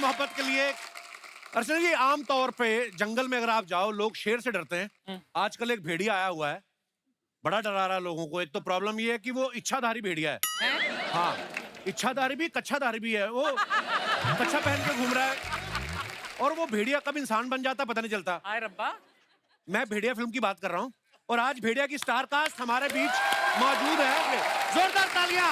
मोहब्बत के लिए। अर्चना जी, आम तौर पे जंगल में अगर आप जाओ, लोग शेर से डरते हैं। आजकल एक भेड़िया आया हुआ है, बड़ा डरा रहा है लोगों को। एक तो प्रॉब्लम ये है कि वो इच्छाधारी भेड़िया है। हाँ, इच्छाधारी भी कच्छाधारी भी है। वो कच्छा पहन के घूम रहा है और वो भेड़िया कब इंसान बन जाता पता नहीं चलता। हाय रब्बा। मैं भेड़िया फिल्म की बात कर रहा हूँ और आज भेड़िया की स्टार कास्ट हमारे बीच मौजूद है। जोरदार तालियां।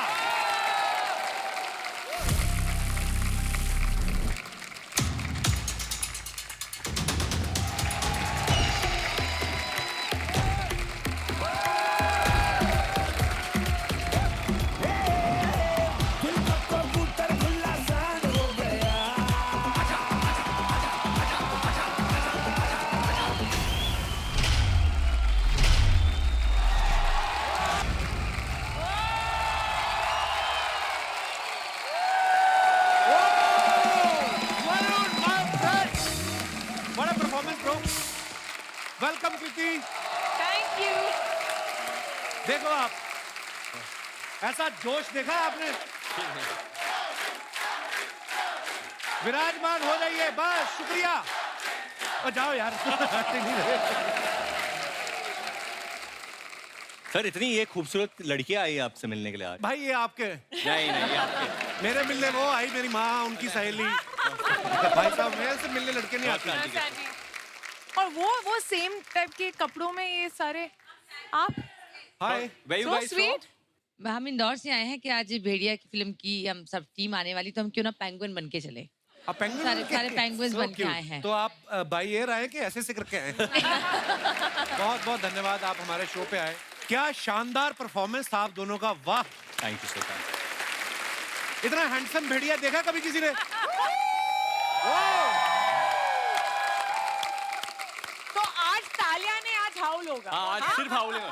Welcome Kriti. Thank you. देखो आप, ऐसा जोश देखा आपने? विराजमान हो जाइए, बस शुक्रिया। और जाओ यार। सर, इतनी ये खूबसूरत लड़कियां आई आपसे मिलने के लिए आज। भाई ये आपके? नहीं नहीं, ये आपके। मेरे मिलने वो आई, मेरी माँ, उनकी सहेली। भाई साहब, मेरे से मिलने लड़के नहीं आते। और वो सेम टाइप के कपड़ों में ये सारे आप। हाय, So sweet. हम इंदौर से आए हैं कि आज भेड़िया की फिल्म की हम सब टीम आने वाली, तो हम क्यों ना पेंगुइन बन के चले। आप पेंगुइन सारे पेंगुइन्स बन के आए हैं। तो आप बाई एयर आए कि ऐसे से करके आए? बहुत बहुत धन्यवाद, आप हमारे शो पे आए। क्या शानदार परफॉर्मेंस था आप दोनों का, वाह। थैंक यू सर, थैंक इतना हैंडसम भेड़िया देखा कभी किसी ने? तो आज तालिया ने आज हाउल होगा। हाँ, आज सिर्फ हाउल है।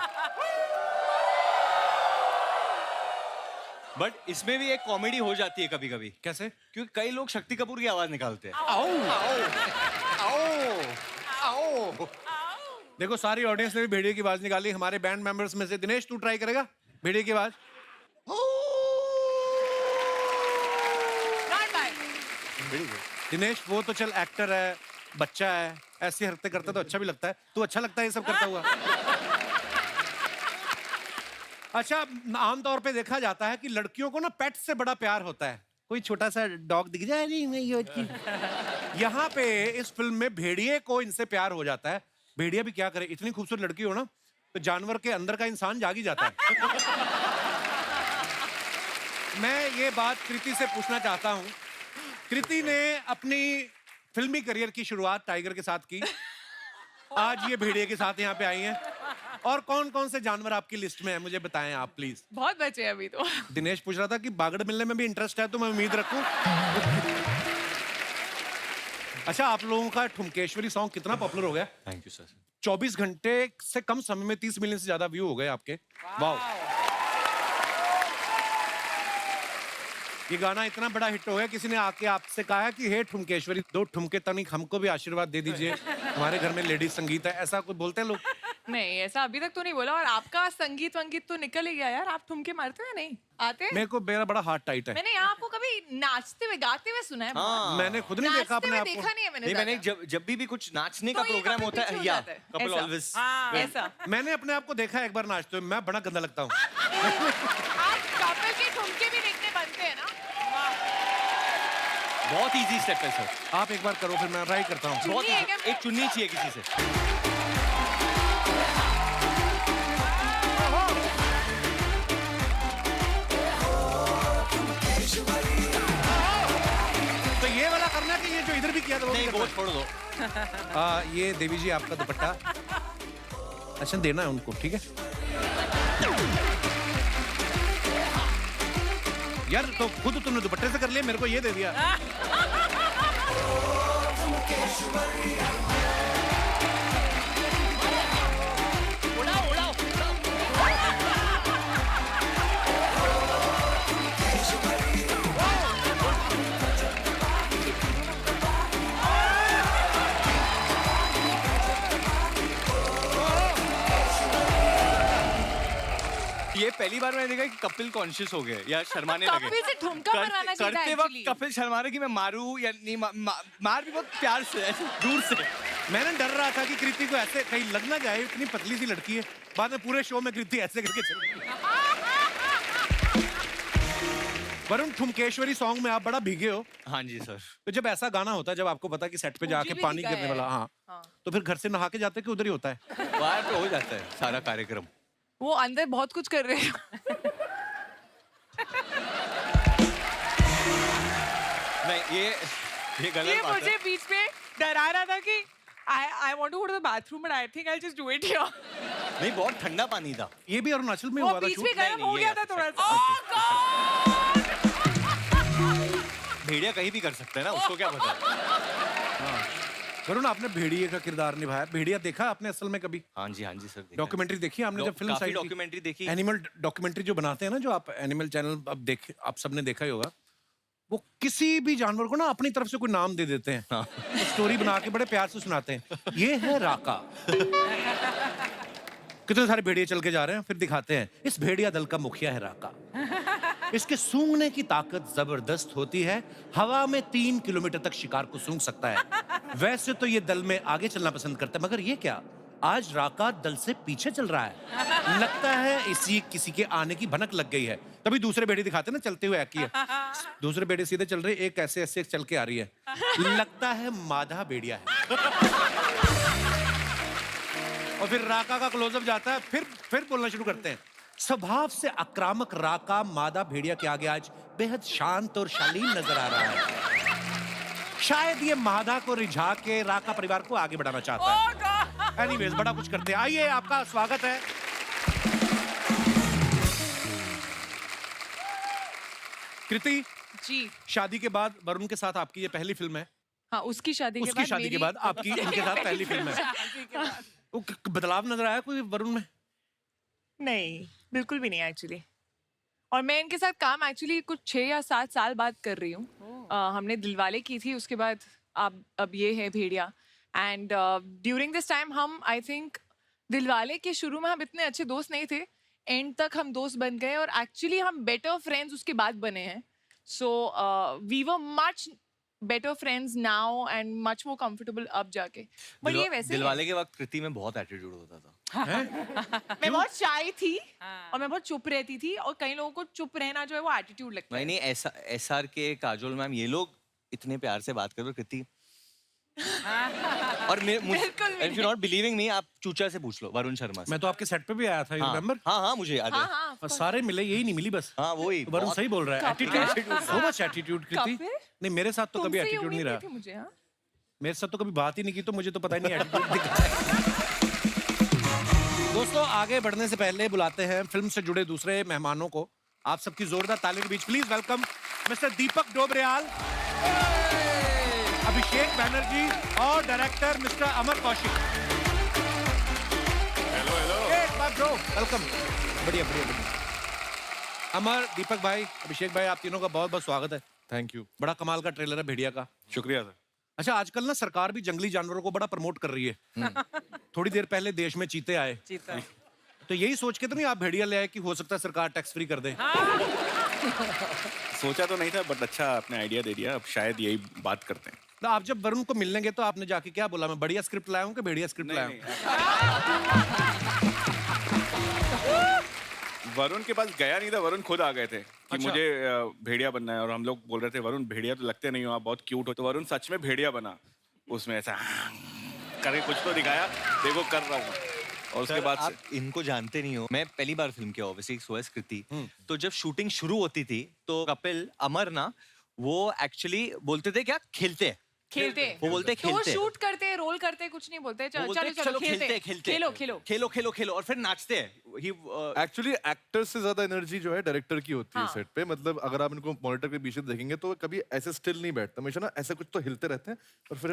बट इसमें भी एक कॉमेडी हो जाती है कभी कभी। कैसे? क्योंकि कई लोग शक्ति कपूर की आवाज निकालते हैं। आओ आओ आओ। देखो, सारी ऑडियंस ने भी भेड़िए की आवाज निकाली। हमारे बैंड मेंबर्स में से दिनेश, तू ट्राई करेगा भेड़िए की आवाज? Not bad. दिनेश, वो तो चल एक्टर है, बच्चा है, ऐसी हरकतें करता तो अच्छा भी लगता है। तू अच्छा लगता है ये सब करता हुआ। अच्छा, आमतौर पे देखा जाता है कि लड़कियों को ना पेट से बड़ा प्यार होता है। कोई छोटा सा डॉग दिख जाए, नहीं। यहाँ पे इस फिल्म में भेड़िए को इनसे प्यार हो जाता है। भेड़िया भी क्या करे, इतनी खूबसूरत लड़की हो ना तो जानवर के अंदर का इंसान जाग ही जाता है। मैं ये बात कृति से पूछना चाहता हूँ। कृति ने अपनी फिल्मी करियर की शुरुआत टाइगर के साथ की, आज ये भेड़िए के साथ यहाँ पे आई हैं। और कौन कौन से जानवर आपकी लिस्ट में है, मुझे बताएं आप प्लीज। बहुत बचे हैं अभी तो। दिनेश पूछ रहा था कि बागड़ मिलने में भी इंटरेस्ट है, तो मैं उम्मीद रखूं। अच्छा, आप लोगों का ठुमकेश्वरी सॉन्ग कितना पॉपुलर हो गया? Thank you sir. 24 घंटे से कम समय में 30 मिलियन से ज्यादा व्यू हो गए आपके। वाह। ये गाना इतना बड़ा हिट हो गया, किसी ने आके आपसे कहा है कि हे ठुमकेश्वरी, 2 ठुमके तनिक हमको भी आशीर्वाद दे दीजिए, हमारे घर में लेडीज संगीत है, ऐसा कुछ बोलते हैं लोग? नहीं, ऐसा अभी तक तो नहीं बोला। और आपका संगीत वंगीत तो निकल ही गया यार। आप ठुमके मारते हो नहीं? आते हैं? मेरे को मेरा बड़ा हार्ट टाइट है। मैंने आपको कभी नाचते हुए गाते हुए सुना है? हाँ। मैंने खुद नहीं देखा अपने आप को। देखा नहीं है मैंने। नहीं, मैंने जब भी कुछ नाचने का तो ये प्रोग्राम कपिल होता पीछे है हो या जाता है। कपिल ऐसा। ऑलवेज। हाँ, ऐसा। मैंने अपने आप को देखा है एक बार नाचते हुए, मैं बड़ा गंदा लगता हूँ। आप कपिल के ठुमके भी देखने बनते हैं ना? बहुत इजी स्टेप है सर। आप एक बार करो, फिर मैं ट्राई करता हूँ। बहुत चुन्नी है क्या? एक चुन्नी चाहिए किसी से। तो ये वाला करना कि ये जो इधर भी किया था वो भी नहीं, करना वो छोड़ दो। ये देवी जी आपका दुपट्टा, अच्छा देना है उनको, ठीक है? यार, तो खुद तुमने दुपट्टे से कर लिया, मेरे को ये दे दिया। उड़ाओ उड़ाओ। ये पहली बार मैंने देखा कि कपिल कॉन्शियस हो गए या शर्माने लगे। कपिल से ठुमका मराना चाहिए था करते वक्त actually। कपिल शर्मा रहे कि मैं मारूं या नहीं, मार भी बहुत प्यार से, ऐसे दूर से। मैंने डर रहा था कि कृति को ऐसे कहीं लग ना जाए, इतनी पतली सी लड़की है। बाद में पूरे शो में कृति ऐसे करके चल रही है। वरुण, ठुमकेश्वरी सॉन्ग में आप बड़ा भीगे हो। हाँ जी सर। तो जब ऐसा गाना होता है, जब आपको पता है कि सेट पे जाके भी पानी दिखा गिरने है। वाला, हाँ, तो फिर घर से नहा के जाते कि उधर ही होता है? बाहर पे हो जाता है सारा कार्यक्रम। वो अंदर बहुत कुछ कर रहे हैं। नहीं, ये ये गलत बात मुझे है। बीच में डरा रहा था कि I want to go to the bathroom but I think I'll just do it here। नहीं, बहुत ठंडा पानी था। ये भी अरुणाचल में वो हुआ था बीच शूट। में गर्म हो ये गया था आप थोड़ा सकते सा। भेड़िया कहीं भी कर सकता है ना, उसको क्या पता। वरुण, आपने भेड़िए का किरदार निभाया। भेड़िया देखा आपने असल में कभी? हाँ जी सर। देखा है। डॉक्यूमेंट्री देखी आपने जब फिल्म काफी डॉक्यूमेंट्री देखी। एनिमल डॉक्यूमेंट्री जो बनाते हैं ना, जो आप एनिमल चैनल आप सबने देखा ही होगा। वो किसी भी जानवर को ना अपनी तरफ से कोई नाम दे देते हैं। हाँ। तो स्टोरी बना के बड़े प्यार से सुनाते हैं। ये है राका। कितने सारे भेड़िए चल के जा रहे हैं, फिर दिखाते हैं इस भेड़िया दल का मुखिया है राका। इसके सूंघने की ताकत जबरदस्त होती है, हवा में 3 किलोमीटर तक शिकार को सूंघ सकता है। वैसे तो ये दल में आगे चलना पसंद करता है, मगर ये क्या, आज राका दल से पीछे चल रहा है। लगता है इसी किसी के आने की भनक लग गई है। तभी दूसरे भेड़िए दिखाते हैं ना, चलते हुए एक ही है। दूसरे भेड़िए सीधे चल रहे, एक ऐसे ऐसे चल के आ रही है। लगता है माधा भेड़िया है। और फिर राका का क्लोजअप जाता है, फिर बोलना शुरू करते हैं। स्वभाव से आक्रामक राका मादा भेड़िया के आगे आज बेहद शांत और शालीन नजर आ रहा है। शायद ये मादा को रिझा के राका परिवार को आगे बढ़ाना चाहता है। एनीवेज, बड़ा कुछ करते हैं। आइए, आपका स्वागत है। कृति जी शादी के बाद वरुण के साथ आपकी ये पहली फिल्म है। हाँ, उसकी शादी के उसकी बाद शादी के मेरी- बाद आपकी इनके साथ पहली फिल्म है। वो बदलाव नजर आया कोई वरुण में? नहीं, बिल्कुल भी नहीं एक्चुअली। और मैं इनके साथ काम एक्चुअली कुछ 6 या 7 साल बाद कर रही हूँ। हमने दिलवाले की थी, उसके बाद अब ये है भेड़िया। एंड ड्यूरिंग दिस टाइम हम आई थिंक दिलवाले के शुरू में हम इतने अच्छे दोस्त नहीं थे, एंड तक हम दोस्त बन गए और एक्चुअली हम बेटर फ्रेंड्स उसके बाद बने हैं। So we were much better friends now and much more comfortable अब जाके। बट ये वैसे ही है। दिलवाले के वक्त कृति में बहुत एटीट्यूड होता था। मैं बहुत शाय थी और मैं बहुत चुप रहती थी, और कई लोगों को चुप रहना जो है वो एटीट्यूड लगता है। नहीं, ऐसा SR के काजोल मैम, ये लोग इतने प्यार से बात करो कृति। और बिल्कुल भी इफ यू नॉट बिलीविंग मी, आप चूचा से पूछ लो, वरुण शर्मा से। मैं तो आपके सेट पे भी आया था, हाँ, रिमेंबर? हाँ, मुझे याद है। हाँ, और सारे मिले, यही नहीं मिली बस। हाँ, वही वरुण बहुत- सही बोल रहा है। एटीट्यूड, सो मच एटीट्यूड कृति। कपिल? नहीं, मेरे साथ तो कभी तुमसे ये एटीट्यूड नहीं उम्मीद रहा। थी मुझे। हाँ? मेरे साथ तो कभी बात ही नहीं की, तो मुझे तो पता ही नहीं एटीट्यूड दिखता है। दोस्तों, आगे बढ़ने से पहले बुलाते हैं फिल्म से जुड़े दूसरे मेहमानों को। आप सबकी जोरदार तालियों के बीच please welcome mister Deepak Dobriyal, Abhishek Banerjee और director mister Amar Kaushik. Hello hello. Welcome. बढ़िया बढ़िया बढ़िया। अमर, दीपक भाई, अभिषेक भाई, आप तीनों का बहुत बहुत स्वागत है। Thank you. बड़ा कमाल का ट्रेलर है भेड़िया का। शुक्रिया सर। अच्छा, आजकल ना सरकार भी जंगली जानवरों को बड़ा प्रमोट कर रही है। थोड़ी देर पहले देश में चीते आए, तो यही सोच के तो नहीं आप भेड़िया ले आए कि हो सकता है सरकार टैक्स फ्री कर दे? सोचा तो नहीं था, बट अच्छा आपने आइडिया दे दिया। अब शायद यही बात करते हैं। तो आप जब वरुण को मिलने गए तो आपने जाके क्या बोला? मैं बढ़िया स्क्रिप्ट लाया हूँ कि भेड़िया स्क्रिप्ट लाया हूँ? वरुण के पास गया नहीं था, वरुण खुद आ गए थे कि अच्छा। मुझे भेड़िया बनना है। और हम लोग बोल रहे थे वरुण भेड़िया तो लगते नहीं हो आप, बहुत क्यूट हो। तो वरुण सच में भेड़िया बना, उसमें ऐसा करके कुछ तो दिखाया, देखो कर रहा हूँ। और उसके सर, बाद आप इनको जानते नहीं हो, मैं पहली बार फिल्म किया ऑब्वियसली, सोएस कृति। तो जब शूटिंग शुरू होती थी तो कपिल अमर ना, वो एक्चुअली बोलते थे क्या, खेलते खेलते वो बोलते तो वो खेलते। शूट करते, रोल करते, कुछ नहीं बोलते। वो चलो बोलते, चलो चलो खेलते खेलते खेलो खेलो खेलो खेलो खेलो और फिर नाचते हैं। एक्चुअली एक्टर से ज्यादा एनर्जी जो है डायरेक्टर की होती है हाँ। सेट पे। मतलब अगर आप इनको मॉनिटर के पीछे देखेंगे तो कभी ऐसे स्टिल नहीं बैठते, हमेशा ना ऐसे कुछ तो हिलते रहते हैं और फिर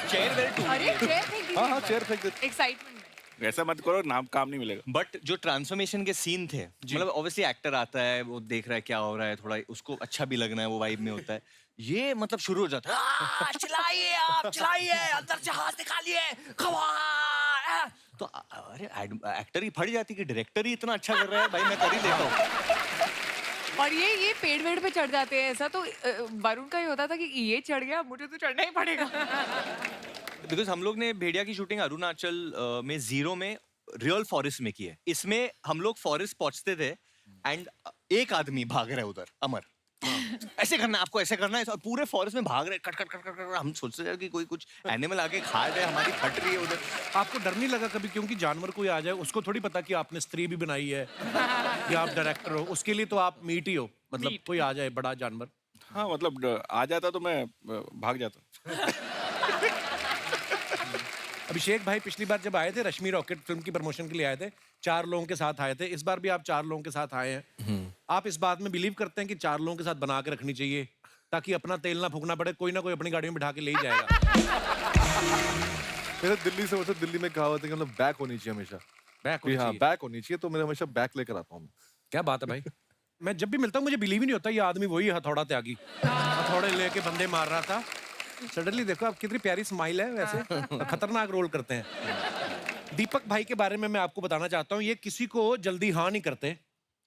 चेयर वेल टू। अरे चेयर फेंक दी। हाँ हाँ चेयर फेंक देते। एक्साइटमेंट में। ऐसा मत करो, नाम काम नहीं मिलेगा। बट जो ट्रांसफॉर्मेशन के सीन थे, मतलब ऑब्वियसली एक्टर आता है, वो देख रहा है क्या हो रहा है, थोड़ा उसको अच्छा भी लगना है, वो वाइब में होता है। ये मतलब शुरू हो जाता है, चिल्लाइए आप, चिल्लाइए, अंदर से हाथ निकालिए, खवा। तो अरे एक्टर ही फट जाती कि डायरेक्टर ही इतना अच्छा कर रहा है, भाई मैं कर ही लेता हूँ। और ये पेड़ वेड़ पे चढ़ जाते हैं, ऐसा तो वरुण का ही होता था कि ये चढ़ गया, मुझे तो चढ़ना ही पड़ेगा। बिकॉज हम लोग ने भेड़िया की शूटिंग अरुणाचल में जीरो में रियल फॉरेस्ट में की है। इसमें हम लोग फॉरेस्ट पहुंचते थे एंड एक आदमी भाग रहा है उधर, अमर, ऐसे करना है आपको, ऐसे करना है, और पूरे फॉरेस्ट में भाग रहे, cut cut cut cut cut. हम सोचते थे कि कोई कुछ एनिमल आके खा रहे, हमारी फट रही है उधर। आपको डर नहीं लगा कभी, क्योंकि जानवर कोई आ जाए, उसको थोड़ी पता कि आपने स्त्री भी बनाई है या आप डायरेक्टर हो, उसके लिए तो आप मीट ही हो, मतलब कोई आ जाए बड़ा जानवर। हाँ मतलब आ जाता तो मैं भाग जाता। अभिषेक भाई पिछली बार जब आए थे रश्मि रॉकेट फिल्म की प्रमोशन के लिए आए थे, 4 लोगों के साथ आए थे। इस बार भी आप 4 लोगों के साथ आए हैं। आप इस बात में बिलीव करते हैं कि 4 लोगों के साथ बना के रखनी चाहिए ताकि अपना तेल ना फूकना पड़े, कोई ना कोई अपनी गाड़ी में बिठा के ले ही जाएगा। मेरे दिल्ली से मतलब दिल्ली में कहावत है कि मतलब बैक होनी चाहिए हमेशा। बैक हाँ, होनी चाहिए। बैक होनी चाहिए, तो मैं हमेशा बैक लेकर आता हूँ। क्या बात है भाई। मैं जब भी मिलता हूँ मुझे बिलीव ही नहीं होता ये आदमी वही हथौड़ा त्यागी, हथौड़े लेके बंदे मार रहा था। सडनली देखो आप कितनी प्यारी स्माइल है, वैसे खतरनाक रोल करते हैं। दीपक भाई के बारे में मैं आपको बताना चाहता हूँ, ये किसी को जल्दी हाँ नहीं करते।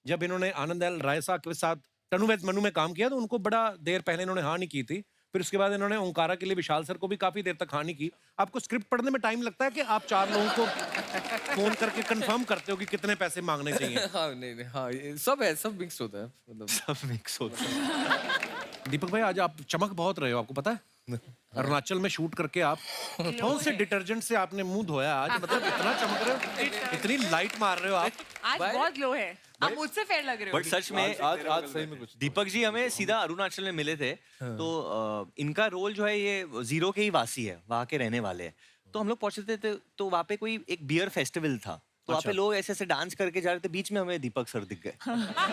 जब इन्होंने आनंद एल राय साहब के साथ तनु वैद मनु में काम किया तो उनको बड़ा देर पहले इन्होंने हाँ नहीं की थी। फिर उसके बाद इन्होंने ओंकारा के लिए विशाल सर को भी काफी देर तक हाँ नहीं की। आपको स्क्रिप्ट पढ़ने में टाइम लगता है कि आप 4 लोगों को फोन करके कंफर्म करते हो कि कितने पैसे मांगने चाहिए? हाँ नहीं हाँ, ये सब है, सब मिक्स होता है, मतलब सब मिक्स होता है। दीपक भाई आज आप चमक बहुत रहे हो, आपको पता है? अरुणाचल में शूट करके आप कौन से डिटर्जेंट से आपने मुंह धोया आज, मतलब इतना चमक रहे हो, इतनी लाइट मार रहे हो आप। आज बहुत लो है, आप मुझसे फेयर लग रहे हो। बट सच में आज सही में कुछ दीपक जी हमें सीधा अरुणाचल में मिले थे। तो इनका रोल जो है ये जीरो के ही वासी है, वहाँ के रहने वाले हैं। तो हम लोग पहुंचे थे तो वहाँ पे कोई एक बियर फेस्टिवल था, तो वहाँ पे लोग ऐसे ऐसे डांस करके जा रहे थे। बीच में हमें दीपक सर दिख गए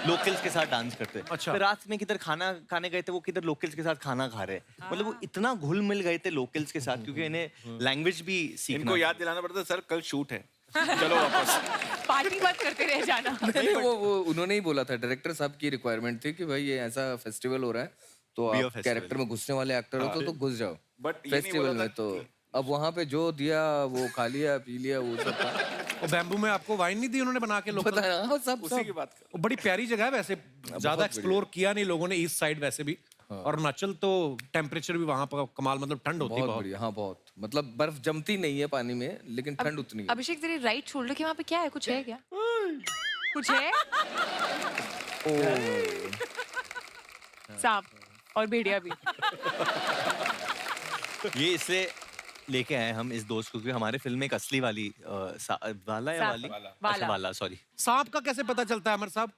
लोकल्स के साथ डांस करते। अच्छा। फिर रात में किधर खाना खाने गए थे, वो किधर लोकल्स के साथ खाना खा रहे। मतलब वो इतना घुल मिल गए थे लोकल्स के साथ, क्योंकि इन्हें लैंग्वेज भी सीखना। इनको याद दिलाना पड़ता है, सर कल शूट है, चलो वापस। पार्टी मत करते रह जाना। नहीं, वो उन्होंने ही बोला था, डायरेक्टर साहब की रिक्वायरमेंट थी कि भाई ये ऐसा फेस्टिवल हो रहा है, तो Beer आप festival। कैरेक्टर में घुसने वाले एक्टर हो तो घुस जाओ But ये नहीं फेस्टिवल बोला में। था तो अब वहाँ पे जो दिया वो खा लिया पी लिया, वो सब था। और बैम्बू में आपको वाइन नहीं दी उन्होंने बना के लोकल? पता है, हाँ, सब उसी की सब बात कर। वो बड़ी प्यारी जगह है वैसे, ज्यादा एक्सप्लोर किया नहीं लोगों ने ईस्ट साइड वैसे भी। और अरुणाचल तो टेम्परेचर भी वहाँ पर कमाल, मतलब ठंड होती है बहुत बहुत। बढ़िया, हाँ बहुत, मतलब बर्फ जमती नहीं है पानी में, लेकिन ठंड उतनी है। अभिषेक तेरे राइट शोल्डर के वहाँ पे क्या है, कुछ है क्या? कुछ है? सांप और भेड़िया भी। ये इसलिए लेके आए हम इस दोस्त को, क्योंकि हमारे फिल्म में एक असली वाली वाला या सांप। वाली, वाला। अच्छा वाला, सॉरी। सांप का कैसे पता चलता है अमर साहब?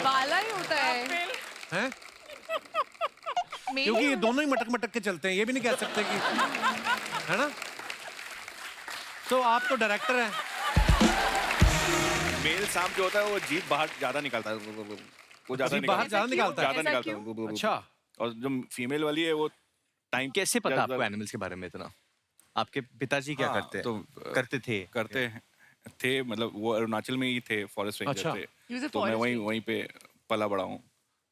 वाला ही होता है। हैं? मेल क्योंकि ये ही दोनों ही मटक मटक के चलते हैं, ये भी नहीं कह सकते कि, है ना? तो आप तो डायरेक्टर हैं। मेल सांप जो होता है वो जीभ बाहर ज्यादा निकालता है, वो ज्यादा जीभ बाहर ज्यादा निकालता है? ज्यादा ऐसा निकालता है। अच्छा। और जो फीमेल वाली है वो टाइम कैसे पता आपको एनिमल्स के बारे में इतना? आपके पिताजी क्या हाँ, करते हैं? तो करते थे? करते थे, मतलब वो अरुणाचल में ही थे, फॉरेस्ट रेंजर अच्छा। थे। He was a तो मैं forest वहीं पे पला बड़ा हूँ।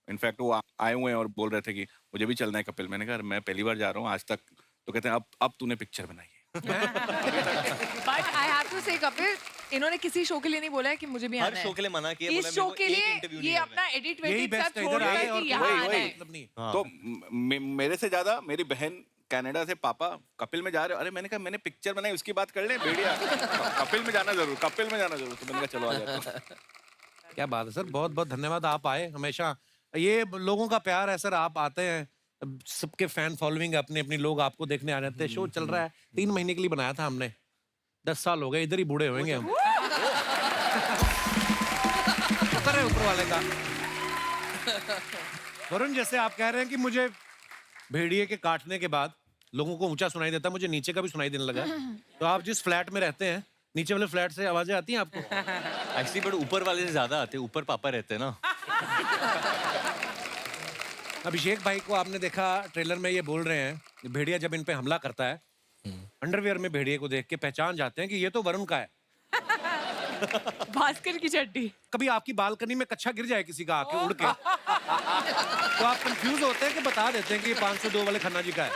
इनफैक्ट वो आए हुए हैं और बोल रहे थे कि मुझे भी चलना है कपिल। मैंने कहा मैं पहली बार जा रहा हूँ आज तक। तो कहते हैं अब तूने पिक्चर बनाई है। But I have to say Kapil, इन्होंने किसी शो के लिए नहीं बोला है कि मुझे भी हर आना शो है। के लिए मना किया, इस बोला शो मेरे को के एक लिए इंटरव्यू ये नहीं अपना एडिट यही वेडिट बेस्ट सब है, छोड़ इधर रहा आए है और कि यहाँ वही- आना वही। है। मतलब नहीं। हाँ। तो मेरे से ज्यादा मेरी बहन कनाडा से, पापा कपिल में जा रहे हो। अरे मैंने कहा मैंने पिक्चर बनाई, उसकी बात कर ले भेड़िया। कपिल में जाना जरूर, कपिल में जाना जरूर। तो मैंने कहा चलो आ जाता हूँ। क्या बात है सर, बहुत बहुत धन्यवाद, आप आए। हमेशा ये लोगों का प्यार है सर, आप आते हैं, सबके फैन फॉलोइंग अपने अपनी लोग आपको देखने आ जाते हैं। शो चल रहा है, 3 महीने के लिए बनाया था हमने, 10 साल हो गए, इधर ही बूढ़े होंगे हम। शुक्र है ऊपर वाले का। वरुण, जैसे आप कह रहे हैं कि मुझे भेड़िए के काटने के बाद लोगों को ऊंचा सुनाई देता, मुझे नीचे का भी सुनाई देने लगा है। तो आप जिस फ्लैट में रहते हैं, नीचे वाले फ्लैट से आवाजें आती हैं आपको? एक्चुअली बट ऊपर वाले से ज्यादा आते हैं, ऊपर पापा रहते हैं ना। अभिषेक भाई को आपने देखा ट्रेलर में, ये बोल रहे हैं भेड़िया जब इन पे हमला करता है, अंडरवियर में भेड़िए को देख के पहचान जाते हैं कि ये तो वरुण का है। भास्कर की चड्डी। कभी आपकी बालकनी में कच्छा गिर जाए किसी का आके उड़ के, तो आप कंफ्यूज होते हैं कि बता देते हैं कि ये 502 वाले खन्ना जी का है।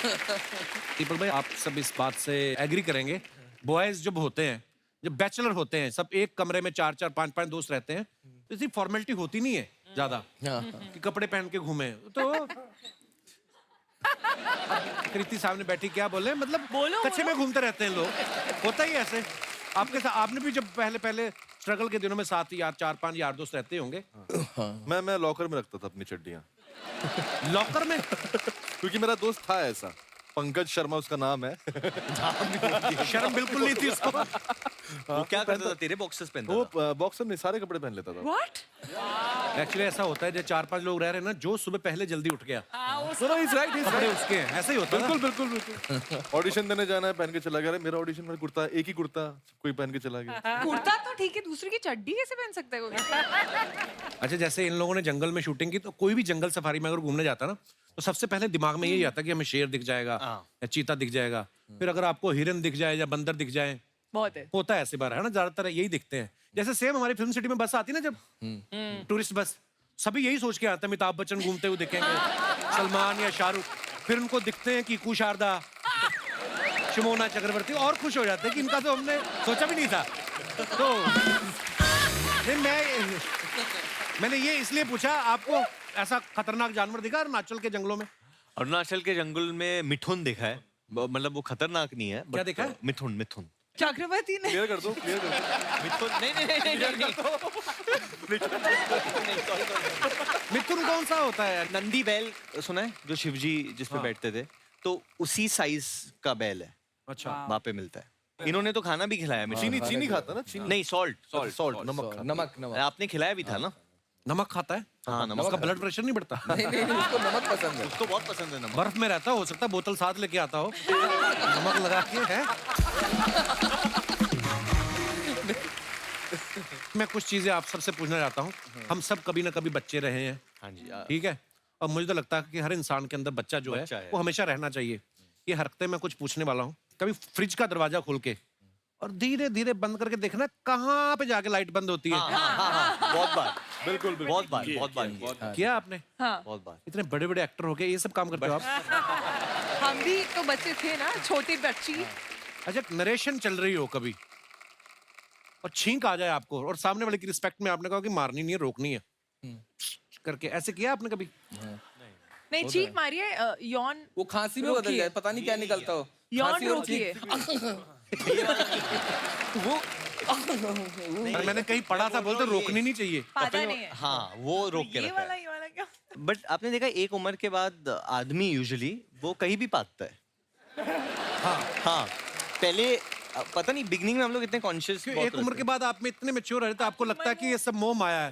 दीपक भाई आप सब इस बात से एग्री करेंगे, बॉयज जब होते हैं, जब बैचलर होते हैं, सब एक कमरे में 4-4 5-5 दोस्त रहते हैं, तो इतनी फॉर्मेलिटी होती नहीं है ज्यादा कि कपड़े पहन के घूमे। तो कृति सामने बैठी क्या बोले, मतलब कच्चे में घूमते रहते हैं लोग, होता ही ऐसे। आपके साथ आपने भी जब पहले स्ट्रगल के दिनों में साथ ही 4-5 यार दोस्त रहते होंगे। मैं लॉकर में रखता था अपनी चड्डियां, लॉकर में? क्योंकि मेरा दोस्त था ऐसा, पंकज शर्मा उसका नाम है। शर्म बिल्कुल नहीं थी उसको। वो क्या करता था, तेरे बॉक्सेस पहनता था? वो बॉक्सर नहीं, सारे कपड़े पहन लेता था। What? एक्चुअली ऐसा होता है जब 4-5 लोग रह रहे हैं ना, जो सुबह पहले जल्दी उठ गया राइट, कपड़े उसके हैं, ऐसा ही होता है। बिल्कुल। ऑडिशन देने जाना है, पहन के चला गया। अरे मेरा ऑडिशन में कुर्ता, एक ही कुर्ता, कोई पहन के चला गया। कुर्ता तो ठीक है, दूसरे की चड्डी कैसे पहन सकता है कोई? अच्छा, जैसे इन लोगों ने जंगल में शूटिंग की, तो कोई भी जंगल सफारी में अगर घूमने जाता ना, तो सबसे पहले दिमाग में यही आता कि हमें शेर दिख जाएगा या चीता दिख जाएगा, फिर अगर आपको हिरन दिख जाए या बंदर दिख जाए, बहुत है। होता है ऐसे बार, है ना, ज्यादातर यही दिखते हैं। जैसे सेम हमारी फिल्म सिटी में बस आती है ना, जब टूरिस्ट बस, सभी यही सोच के आते हैं अमिताभ बच्चन घूमते हुए दिखेंगे, सलमान या शाहरुख, फिर उनको दिखते हैं कीकू शारदा, शिमोना चक्रवर्ती, और खुश हो जाते हैं कि इनका तो हमने सोचा भी नहीं था। तो नहीं, मैंने ये इसलिए पूछा, आपको ऐसा खतरनाक जानवर दिखा अरुणाचल के जंगलों में? अरुणाचल के जंगल में मिठुन देखा है, मतलब वो खतरनाक नहीं है। क्या देखा है? मिठुन। चक्रवर्ती ने क्लियर कर दो। मिठुन नहीं। मिथुन कौन सा होता है? नंदी बैल सुना है, जो शिवजी जिस पे बैठते थे, तो उसी साइज का बैल है, अच्छा, वहाँ पे मिलता है। इन्होंने तो खाना भी खिलाया मिठुन। चीनी खाता ना, चीनी नहीं, सॉल्ट। नमक। नमक आपने खिलाया भी था ना? नमक खाता है? हाँ, नमक। उसका ब्लड प्रेशर नहीं बढ़ता? नहीं, उसको नमक पसंद है। उसको बहुत पसंद है नमक। बर्फ में रहता, हो सकता है बोतल साथ लेके आता हो, नमक लगा के है। मैं कुछ चीजें आप सबसे पूछना चाहता हूँ। हम सब कभी ना कभी बच्चे रहे हैं, हाँ जी। ठीक है, और मुझे तो लगता है कि हर इंसान के अंदर बच्चा जो बच्चा है है। वो हमेशा रहना चाहिए। ये हरकतें मैं कुछ पूछने वाला हूँ। कभी फ्रिज का दरवाजा खोल के और धीरे धीरे बंद करके देखना कहाँ पे जाके लाइट बंद होती है। हाँ, बहुत बार। बिल्कुल। बहुत बार किया आपने? हाँ, बहुत बार। इतने बड़े बड़े एक्टर हो गए, ये सब काम करते हो आप? हम भी तो बच्चे थे ना, छोटी बच्ची। अच्छा, नरेशन चल रही हो कभी और छींक आ जाए आपको, और सामने वाले की रिस्पेक्ट में आपने कहा कि मारनी नहीं है, रोकनी है करके, ऐसे किया आपने कभी? नहीं, चीख मारी है, यौन वो खांसी में बदल जाए, पता नहीं क्या निकलता हो। यौन खांसी और रोकी है। और मैंने कहीं पढ़ा था, बोलते रोकनी नहीं चाहिए। पादा नहीं है। हाँ, वो रोक के ये रखा वाला है। क्या? बट आपने देखा, एक उम्र के बाद आदमी यूजुअली वो कहीं भी पाता है। हाँ, पहले पता नहीं, बिगनिंग में हम लोग इतने कॉन्शियस, एक उम्र के बाद आप में इतने मैच्योर रहते, आपको लगता है कि ये सब मोह माया है।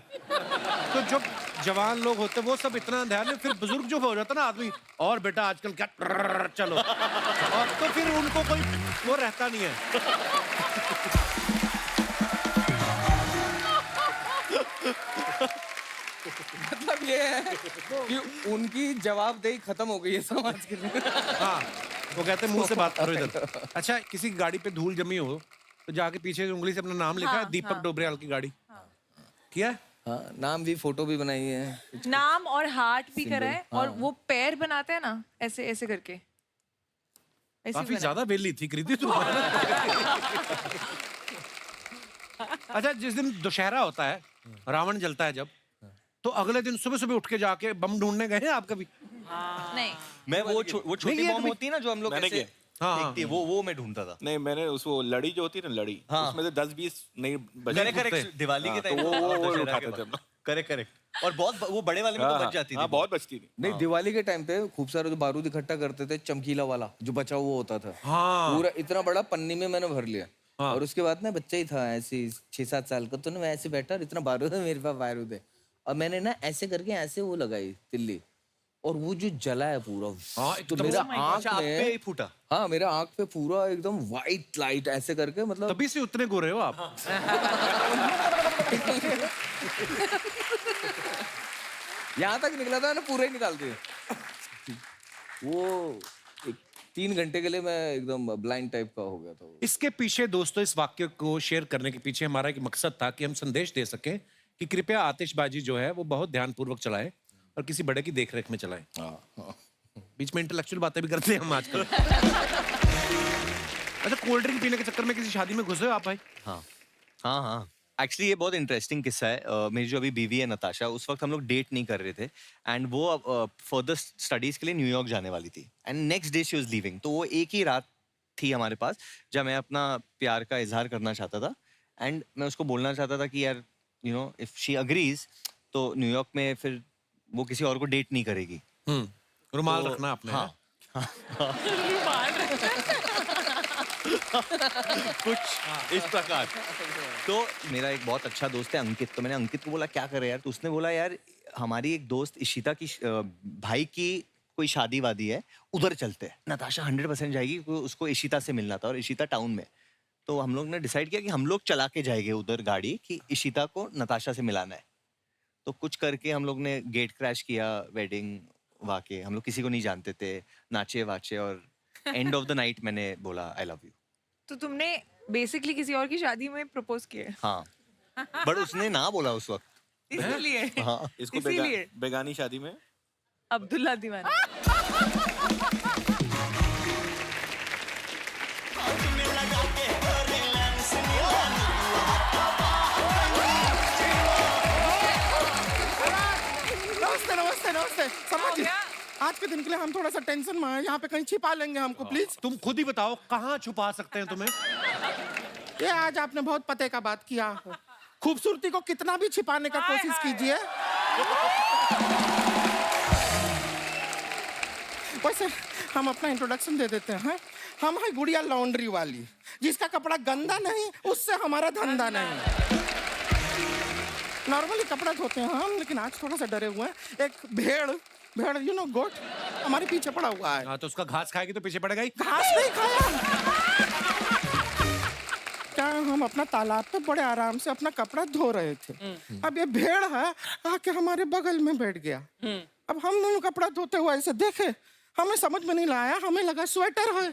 तो जो जवान लोग होते हैं वो सब इतना ध्यान में, फिर बुजुर्ग जो हो जाता है ना आदमी, और बेटा आजकल क्या चलो, और तो फिर उनको कोई वो रहता नहीं है। मतलब ये है कि उनकी जवाबदेही खत्म हो गई है समाज के लिए। हाँ, वो कहते हैं मुंह से बात करो इधर। अच्छा, किसी की गाड़ी पे धूल जमी हो तो जाके पीछे उंगली से अपना नाम लिखा है, दीपक डोबरियाल की गाड़ी किया है? हाँ, नाम भी, फोटो भी बनाई है। नाम और हार्ट भी करा है, और वो पैर बनाते हैं ना, ऐसे ऐसे करके, ऐसे काफी बनाए। ज्यादा बेली थी कृति तुम। अच्छा, जिस दिन दशहरा होता है, रावण जलता है जब, तो अगले दिन सुबह सुबह उठ के जाके बम ढूंढने गए हैं आप कभी? नहीं, मैं वो छोटी नहीं, ये बॉम्ब कभी- होती है ना, जो हम लोग मैंने ऐसे किया। हाँ, फेंकते हैं, वो मैं ढूंढता था। नहीं, मैंने उसको लड़ी जो होती है ना, लड़ी, हाँ। उसमें से 10-20 नहीं बचे। करेक्ट, दिवाली के हाँ, टाइम तो वो उठाते थे हम लोग। करेक्ट। और बहुत वो बड़े वाले में तो बच जाती थी। हाँ, बहुत बचती थी। नहीं, दिवाली के टाइम पे खूब सारे जो बारूद इकट्ठा करते थे, चमकीला वाला जो बचा हुआ होता था, हाँ। पूरा इतना बड़ा पन्नी में मैंने भर लिया। और उसके बाद ना बच्चा ही था ऐसे 6-7 साल का, तो ना मैं ऐसे बैठा और इतना बारूद है मेरे पास, बारूद है, और मैंने ना ऐसे करके ऐसे वो लगाई तिल्ली, और वो जो जला है पूरा, हाँ, तो एकदम- मेरा आँख अच्छा, आप पे में, ही फूटा। हाँ, मेरा आँख पे पूरा एकदम व्हाइट लाइट ऐसे करके, मतलब तभी से उतने गोरे हो आप। यहाँ तक निकला था ना, पूरा ही निकाल दिया। वो 3 घंटे के लिए मैं एकदम ब्लाइंड टाइप का हो गया था वो। इसके पीछे दोस्तों, इस वाक्य को शेयर करने के पीछे हमारा एक मकसद था कि हम संदेश दे सकें कि कृपया आतिशबाजी जो है वो बहुत ध्यानपूर्वक चलाएं और किसी बड़े की देखरेख में चलाएं। बीच में इंटेलेक्चुअल बातें भी करते हैं हम आजकल। अच्छा, कोल्ड ड्रिंक पीने के चक्कर में किसी शादी में घुसे हो आप भाई? हाँ हाँ। एक्चुअली ये बहुत इंटरेस्टिंग किस्सा है। मेरी जो अभी बीवी है नताशा, उस वक्त हम लोग डेट नहीं कर रहे थे एंड वो फर्दर स्टडीज के लिए न्यूयॉर्क जाने वाली थी and next day she was leaving. तो वो एक ही रात थी हमारे पास जब मैं अपना प्यार का इजहार करना चाहता था एंड मैं उसको बोलना चाहता था कि यार you know if she agrees तो न्यूयॉर्क में फिर वो किसी और को डेट नहीं करेगी। रुमाल तो- रखना आपने। हाँ कुछ इस प्रकार। तो मेरा एक बहुत अच्छा दोस्त है अंकित, तो मैंने अंकित को बोला क्या करे यार, तो उसने बोला यार हमारी एक दोस्त इशिता की भाई की कोई शादी वादी है, उधर चलते हैं। नताशा 100% जाएगी क्योंकि उसको इशिता से मिलना था और इशिता टाउन में। तो हम लोग ने डिसाइड किया कि हम लोग चला के जाएंगे उधर गाड़ी कि इशिता को नताशा से मिलाना है। तो कुछ करके हम लोग ने गेट क्रैश किया, वेडिंग वाके, हम लोग किसी को नहीं जानते थे, नाचे वाचे और एंड ऑफ द नाइट मैंने बोला आई लव यू। तो तुमने बेसिकली किसी और की शादी में प्रपोज किया हाँ बट उसने ना बोला उस वक्त। इसलिए हाँ इसको इसीलिए बेगानी शादी में अब्दुल्ला दीवाना। नमस्ते नमस्ते नमस्ते समझ गया? आज के दिन के लिए हम थोड़ा सा टेंशन में हैं, यहाँ पे कहीं छिपा लेंगे हमको प्लीज। तुम खुद ही बताओ कहाँ छुपा सकते हैं तुम्हें? ये आज आपने बहुत पते का बात किया। खूबसूरती को कितना भी छिपाने का कोशिश कीजिए, वैसे हम अपना इंट्रोडक्शन दे देते हैं। हम है गुड़िया लॉन्ड्री वाली, जिसका कपड़ा गंदा नहीं उससे हमारा धंधा नहीं। नॉर्मली कपड़ा धोते हैं हम, लेकिन आज थोड़ा सा डरे हुए हैं। एक भेड़ यू नो गोट हमारे पीछे पड़ा हुआ है। हाँ, तो उसका घास खाएगी तो पीछे पड़ेगा ही। घास नहीं खाया। क्या हम अपना तालाब पे बड़े आराम से अपना कपड़ा धो रहे थे, अब ये भेड़ है आके हमारे बगल में बैठ गया। अब हम दोनों कपड़ा धोते हुए ऐसे देखे, हमें समझ में नहीं लाया, हमें लगा स्वेटर है।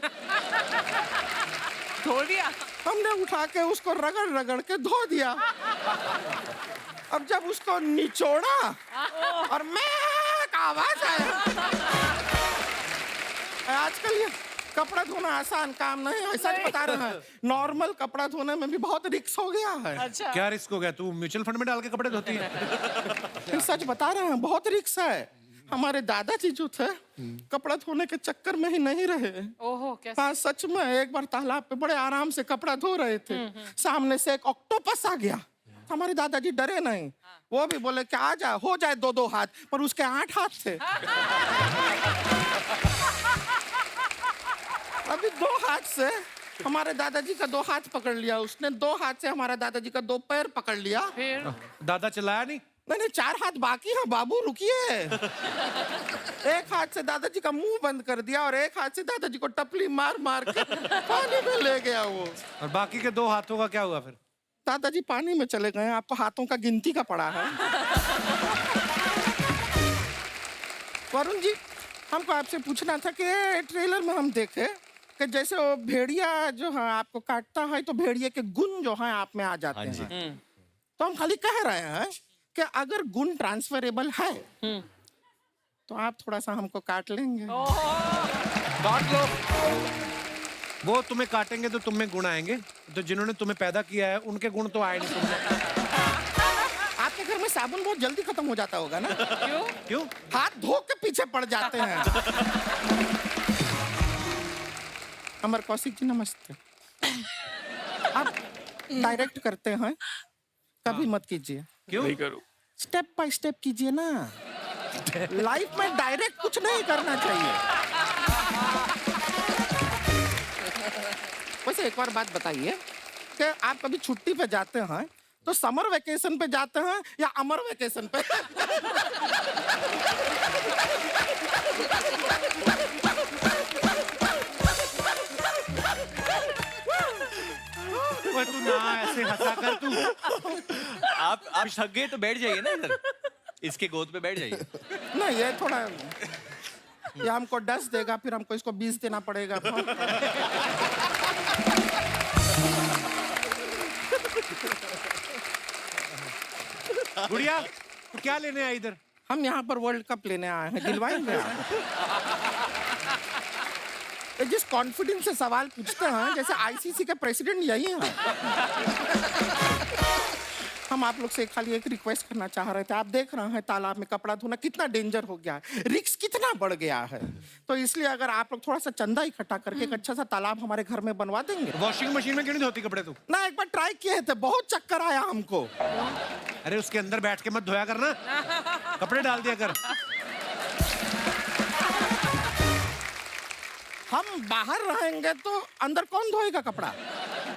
धो दिया। हमने उठा के उसको रगड़ रगड़ के धो दिया। अब जब उसको निचोड़ा और मैं आवाज आया। आजकल ये कपड़ा धोना आसान काम नहीं है, सच बता रहे हैं। नॉर्मल कपड़ा धोने में भी बहुत रिस्क हो गया है। अच्छा क्या रिस्क हो गया? तू म्यूचुअल फंड में डाल के कपड़े धोती है? सच बता रहे हैं, बहुत रिस्क है। हमारे दादाजी जो थे कपड़ा धोने के चक्कर में ही नहीं रहे। ओहो कैसे? हाँ सच में, एक बार तालाब पे बड़े आराम से कपड़ा धो रहे थे, सामने से एक ऑक्टोपस आ गया। हमारे दादाजी डरे नहीं, वो भी बोले कि आ जा, हो जाए 2-2 हाथ, पर उसके 8 हाथ थे। अभी 2 हाथ से हमारे दादाजी का 2 हाथ पकड़ लिया उसने, 2 हाथ से हमारा दादाजी का 2 पैर पकड़ लिया। फिर दादा चिल्लाया नहीं? नहीं 4 हाथ बाकी है बाबू, रुकिए। एक हाथ से दादाजी का मुंह बंद कर दिया और एक हाथ से दादाजी को टपली मार मार के पानी में ले गया वो। और बाकी के 2 हाथों का क्या हुआ फिर? दादाजी पानी में चले गए। आपको हाथों का गिनती का पड़ा है। वरुण जी, हमको आपसे पूछना था कि ट्रेलर में हम देखे कि जैसे वो भेड़िया जो है आपको काटता है तो भेड़िए के गुण जो है आप में आ जाते हैं। तो हम खाली कह रहे हैं कि अगर गुण ट्रांसफरेबल है तो आप थोड़ा सा हमको काट लेंगे। काट लो। वो तुम्हें काटेंगे तो तुम में गुण आएंगे, तो जिन्होंने तुम्हें पैदा किया है उनके गुण तो आए नहीं तुमने। आपके घर में साबुन बहुत जल्दी खत्म हो जाता होगा ना? क्यों? हाथ धो के पीछे पड़ जाते हैं। अमर कौशिक जी नमस्ते। आप डायरेक्ट करते हैं, कभी मत कीजिए। क्यों? नहीं करूँ। स्टेप बाय स्टेप कीजिए ना। लाइफ में डायरेक्ट कुछ नहीं करना चाहिए। वैसे एक और बात बताइए कि आप कभी छुट्टी पे जाते हैं तो समर वेकेशन पे जाते हैं या अमर वेकेशन पे? ओए तू ना ऐसे हंसा कर तू। आप थक गए तो बैठ जाइए ना इधर, इसके गोद पे बैठ जाइए। नहीं ये थोड़ा, ये हमको 10 देगा फिर हमको इसको 20 देना पड़ेगा। गुड़िया तू क्या लेने आई इधर? हम यहाँ पर वर्ल्ड कप लेने आए हैं, दिलवाएंगे आप? ये जिस कॉन्फिडेंस से सवाल पूछते हैं जैसे आईसीसी के प्रेसिडेंट यही हैं। हम आप लोग से खाली एक रिक्वेस्ट करना चाह रहे थे। आप देख रहे हैं तालाब में कपड़ा धोना कितना डेंजर हो गया है, रिस्क कितना बढ़ गया है। तो इसलिए अगर आप लोग थोड़ा सा चंदा इकट्ठा करके एक अच्छा सा तालाब हमारे घर में बनवा देंगे। वॉशिंग मशीन में क्यों नहीं धोती कपड़े तू? ना एक बार ट्राई किए थे, बहुत चक्कर आया हमको। अरे उसके अंदर बैठ के मत धोया करना, कपड़े डाल दिया कर। हम बाहर रहेंगे तो अंदर कौन धोएगा कपड़ा?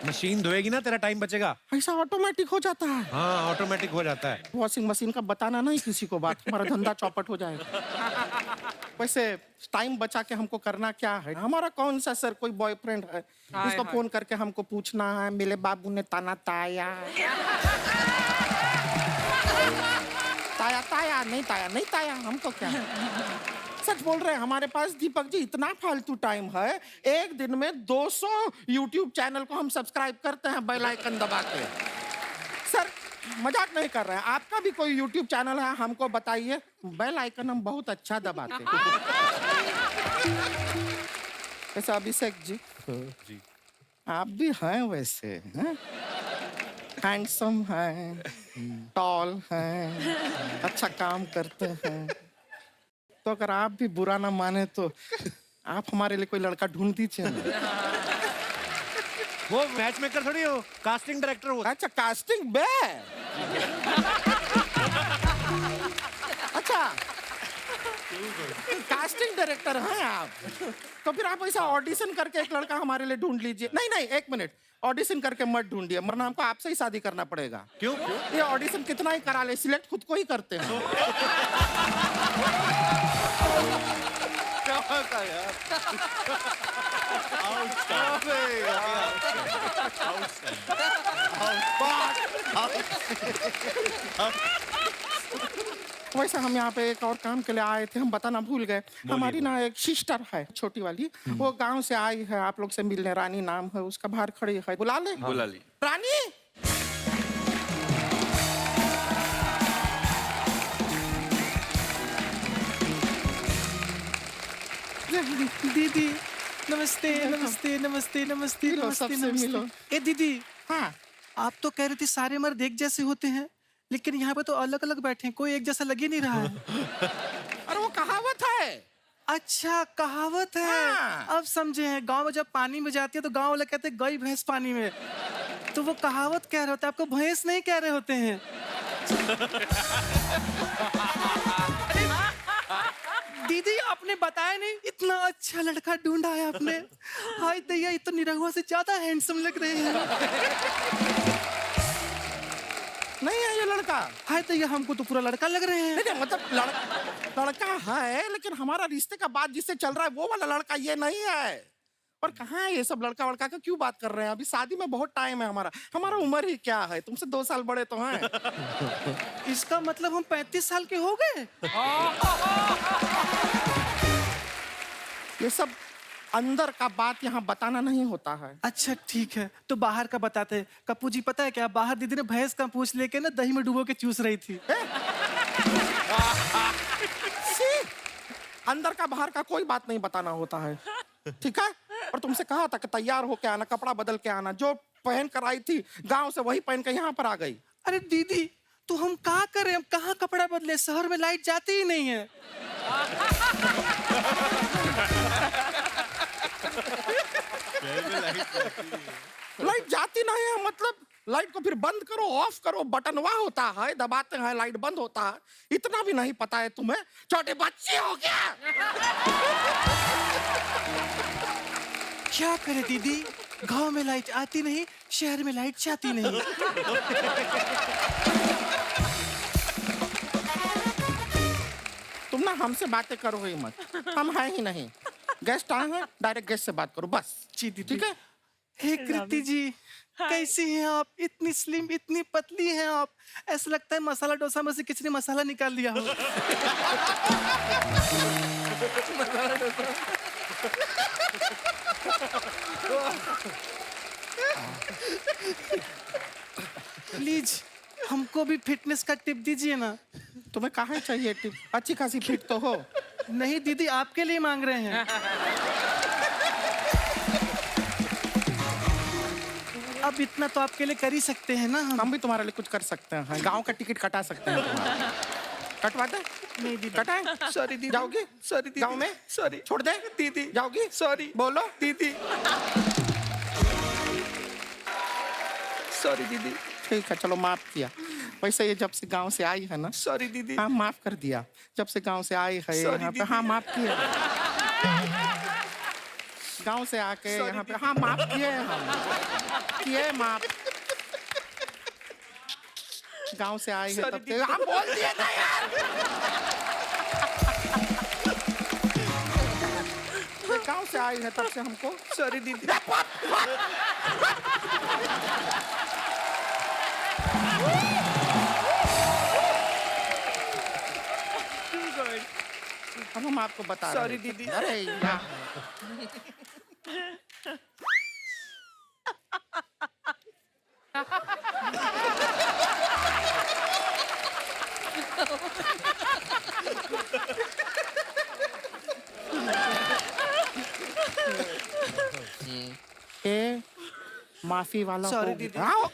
मशीन धोएगी ना, तेरा टाइम बचेगा। ऐसा ऑटोमेटिक हो जाता है। हाँ ऑटोमेटिक हो जाता है। वॉशिंग मशीन का बताना नहीं किसी को बात, हमारा धंधा चौपट हो जाएगा। वैसे टाइम बचा के हमको करना क्या है? हमारा कौन सा सर कोई बॉयफ्रेंड है उसको फोन करके हमको पूछना है मेरे बाबू ने ताना ताया ताया ताया नहीं ताया नहीं ताया, हमको क्या है? सच बोल रहे हैं, हमारे पास दीपक जी इतना फालतू टाइम है, एक दिन में 200 YouTube चैनल को हम सब्सक्राइब करते हैं बेल आइकन दबा के। सर मजाक नहीं कर रहे हैं, आपका भी कोई YouTube चैनल है हमको बताइए, बेल आइकन हम बहुत अच्छा दबाते हैं। वैसे अभिषेक जी आप भी हैं वैसे, हैंडसम हैं, टॉल हैं, अच्छा काम करते हैं। तो अगर आप भी बुरा ना माने तो आप हमारे लिए कोई लड़का ढूंढ दीजिए ना। वो मैच मेकर थोड़ी हो, कास्टिंग डायरेक्टर हो। अच्छा कास्टिंग बे। अच्छा कास्टिंग डायरेक्टर हैं आप, तो फिर आप ऐसा ऑडिशन करके एक लड़का हमारे लिए ढूंढ लीजिए। नहीं नहीं एक मिनट, ऑडिशन करके मत ढूंढिए, वरना हमको आपसे ही शादी करना पड़ेगा। क्यों? ये ऑडिशन कितना ही करा ले, सिलेक्ट खुद को ही करते हैं। क्या बात है यार। वैसे हम यहाँ पे एक और काम के लिए आए थे, हम बताना भूल गए। हमारी ना एक सिस्टर है छोटी वाली, वो गांव से आई है आप लोग से मिलने, रानी नाम है उसका, बाहर खड़ी है, बुला ले। बुला ली। रानी दीदी नमस्ते नमस्ते नमस्ते नमस्ते मिलो, नमस्ते सबसे मिलो। नमस्ते। ए दीदी, हाँ आप तो कह रही थी सारे मर्द एक जैसे होते हैं, लेकिन यहाँ पे तो अलग अलग बैठे हैं, कोई एक जैसा लग ही नहीं रहा है। अरे वो कहावत है। अच्छा कहावत है। हाँ। अब समझे हैं, गांव में जब पानी में जाती है तो गांव वाले कहते हैं गई भैंस पानी में, तो वो कहावत कह रहे होते हैं, आपको भैंस नहीं कह रहे होते हैं। दीदी आपने बताया नहीं, इतना अच्छा लड़का ढूंढा है आपने। हाय दैया, ये तो निरहुआ से ज्यादा हैंडसम लग रहे हैं। नहीं है ये लड़का। हाय दैया, हमको तो पूरा लड़का लग रहे हैं। नहीं मतलब लड़का है, लेकिन हमारा रिश्ते का बात जिससे चल रहा है वो वाला लड़का ये नहीं है। और कहाँ है ये सब लड़का वड़का का क्यों बात कर रहे हैं? अभी शादी में बहुत टाइम है, हमारा उम्र ही क्या है, तुमसे 2 साल बड़े तो हैं। इसका मतलब हम 35 साल के हो गए। ये सब अंदर का बात यहाँ बताना नहीं होता है। अच्छा ठीक है, तो बाहर का बताते हैं। कप्पू जी पता है क्या, बाहर दीदी ने भैंस का पूंछ लेके ना दही में डुबो के चूस रही थी। अंदर का बाहर का कोई बात नहीं बताना होता है, ठीक है? और तुमसे कहा था कि तैयार होके आना, कपड़ा बदल के आना, जो पहन कर आई थी गांव से वही पहन के यहाँ पर आ गई। अरे दीदी, तो हम क्या करें, हम कहाँ कपड़ा बदले, शहर में लाइट जाती ही नहीं है। लाइट जाती नहीं है मतलब लाइट को फिर बंद करो, ऑफ करो, बटनवा होता है, दबाते हैं लाइट बंद होता है। इतना भी नहीं पता है तुम्हें? छोटे बच्चे हो क्या? क्या करे दीदी, गांव में लाइट आती नहीं, शहर में लाइट जाती नहीं। तुम ना हमसे बातें करो ही मत, हम हैं ही नहीं। गेस्ट आए हैं, डायरेक्ट गेस्ट से बात करो बस। जी दीदी। ठीक है? हे कृति जी, कैसी हैं आप? इतनी स्लिम, इतनी पतली हैं आप, ऐसा लगता है मसाला डोसा में से किसी ने मसाला निकाल लिया हो। प्लीज हमको भी फिटनेस का टिप दीजिए ना। तुम्हें कहाँ चाहिए टिप? अच्छी खासी फिट तो हो। नहीं दीदी, आपके लिए मांग रहे हैं। अब इतना तो आपके लिए कर ही सकते हैं ना हम भी तुम्हारे लिए कुछ कर सकते हैं, गांव का टिकट कटा सकते हैं तुम्हारा। कटवा दे? नहीं दीदी। कटाए? सॉरी दीदी। जाओगी? सॉरी दीदी। गांव में? सॉरी। छोड़ दे? दीदी। जाओगी? सॉरी। बोलो। दीदी। सॉरी दीदी। ठीक है, चलो माफ किया। वैसे ये जब से गांव से आई है ना, सॉरी दीदी। हाँ माफ कर दिया। जब से गांव से आई है Sorry, यहाँ पे, दीदी। हाँ माफ किया। गांव से आके Sorry, यहाँ पे, दीदी। हाँ माफ किए हम, किए माफ। गांव से आई है Sorry, तब से, दीदी। हम बोल दिए ना यार। ये गांव से आई है तब से हमको। सॉरी दीदी। अब हम आपको बता रहे Sorry, हैं। दीदी। अरे यार, ये माफी वाला Sorry, हो दीदी। गया। आओ।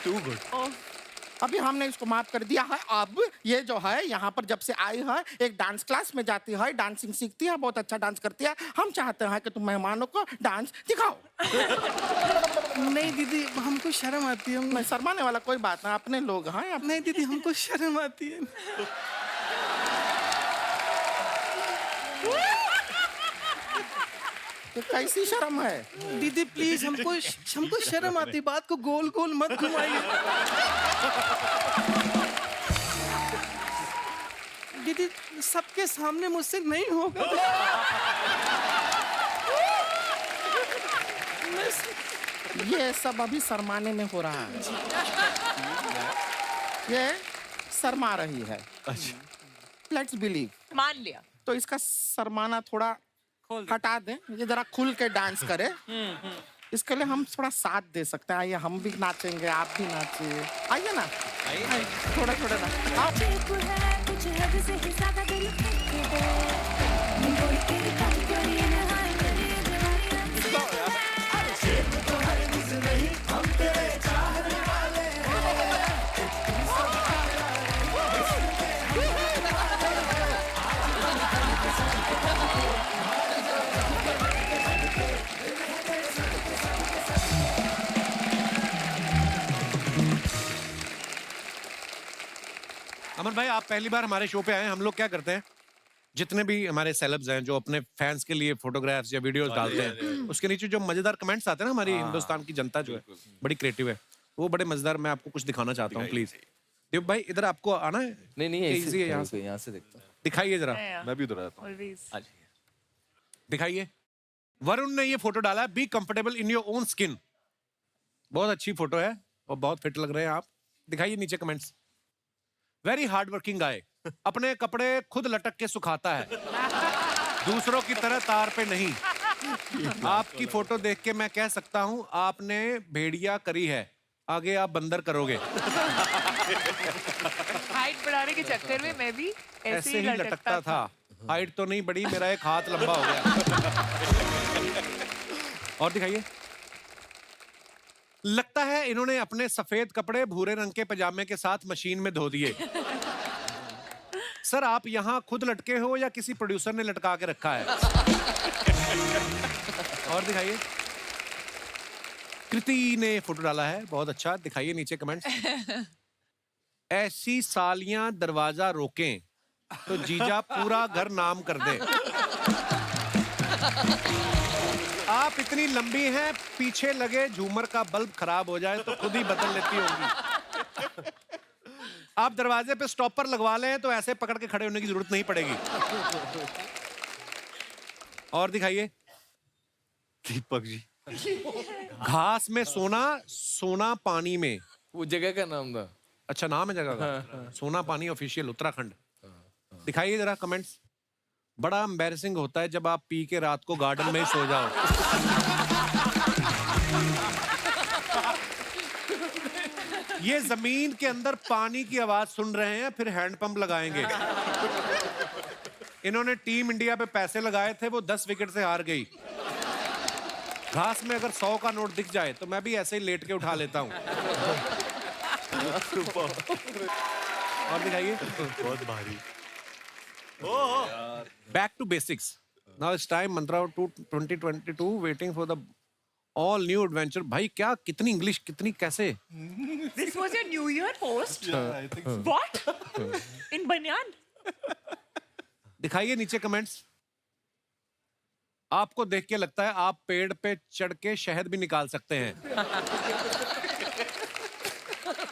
Too good. अभी हमने इसको माफ कर दिया है। अब ये जो है यहाँ पर जब से आई है, एक डांस क्लास में जाती है, डांसिंग सीखती है, बहुत अच्छा डांस करती है। हम चाहते हैं कि तुम मेहमानों को डांस दिखाओ। नहीं दीदी, हमको शर्म आती है। मैं शर्माने वाला कोई बात नहीं, अपने लोग हैं। नहीं दीदी, हमको शर्म आती है। तो कैसी शर्म है? दीदी प्लीज, हमको शर्म आती है। बात को गोल गोल मत घुमाइए। दीदी सबके सामने मुझसे नहीं होगा। ये सब अभी शर्माने में हो रहा है। ये शर्मा रही है। Let's believe. मान लिया। तो इसका शर्माना थोड़ा हटा दें, ये जरा खुल के डांस करे। इसके लिए हम थोड़ा साथ दे सकते हैं। आइए, हम भी नाचेंगे, आप भी नाचिए। आइए ना, आइए, थोड़ा थोड़ा ना। आओ। अमन भाई, आप पहली बार हमारे शो पे आए हैं। हम लोग क्या करते हैं, जितने भी हमारे सेलेब्स हैं जो अपने फैंस के लिए फोटोग्राफ्स या वीडियोस डालते हैं, उसके नीचे जो मजेदार कमेंट्स आते हैं ना, हमारी हिंदुस्तान की जनता जो है बड़ी क्रिएटिव है, वो बड़े मजेदार। मैं आपको कुछ दिखाना चाहता हूँ, प्लीज। देव भाई, इधर आपको आना है? नहीं नहीं, Easy है यहाँ ऐसे यहाँ से देखता हूँ। दिखाइए जरा, मैं भी उधर आता हूँ। Always. दिखाइए। वरुण ने ये फोटो डाला है, be comfortable in your own skin. बहुत अच्छी फोटो है और बहुत फिट लग रहे हैं आप। दिखाइए नीचे कमेंट्स। वेरी हार्ड वर्किंग गाय, अपने कपड़े खुद लटक के सुखाता है, दूसरों की तरह तार पे नहीं। आपकी फोटो देख के मैं कह सकता हूं आपने भेड़िया करी है, आगे आप बंदर करोगे। हाइट बढ़ाने के चक्कर में मैं भी ऐसे ही लटकता था। हाइट तो नहीं बढ़ी, मेरा एक हाथ लंबा हो गया। और दिखाइए। लगता है इन्होंने अपने सफेद कपड़े भूरे रंग के पजामे के साथ मशीन में धो दिए। सर, आप यहाँ खुद लटके हो या किसी प्रोड्यूसर ने लटका के रखा है? और दिखाइए। कृति ने फोटो डाला है, बहुत अच्छा। दिखाइए नीचे कमेंट्स। ऐसी सालियां दरवाजा रोकें तो जीजा पूरा घर नाम कर दे। आप इतनी लंबी हैं, पीछे लगे झूमर का बल्ब खराब हो जाए तो खुद ही बदल लेती होंगी। आप दरवाजे पे स्टॉपर लगवा लें तो ऐसे पकड़ के खड़े होने की जरूरत नहीं पड़ेगी। और दिखाइए। दीपक जी, घास में सोना, सोना पानी में। वो जगह का नाम था। अच्छा, नाम है जगह का? सोना पानी ऑफिशियल, उत्तराखंड। दिखाइए जरा कमेंट्स। बड़ा एम्बैरेसिंग होता है जब आप पी के रात को गार्डन में ही सो जाओ। ये जमीन के अंदर पानी की आवाज सुन रहे हैं, फिर हैंडपंप लगाएंगे। इन्होंने टीम इंडिया पे पैसे लगाए थे, वो 10 विकेट से हार गई। घास में अगर 100 का नोट दिख जाए तो मैं भी ऐसे ही लेट के उठा लेता हूँ। और दिखाइए। बहुत भारी। Back to basics. Now it's time Mantra 2022 waiting for the all new adventure. भाई क्या कितनी इंग्लिश कितनी कैसे? This was your New Year post? I think so. What? In banyan? दिखाइए नीचे कमेंट्स। आपको देख के लगता है आप पेड़ पे चढ़ के शहद भी निकाल सकते हैं।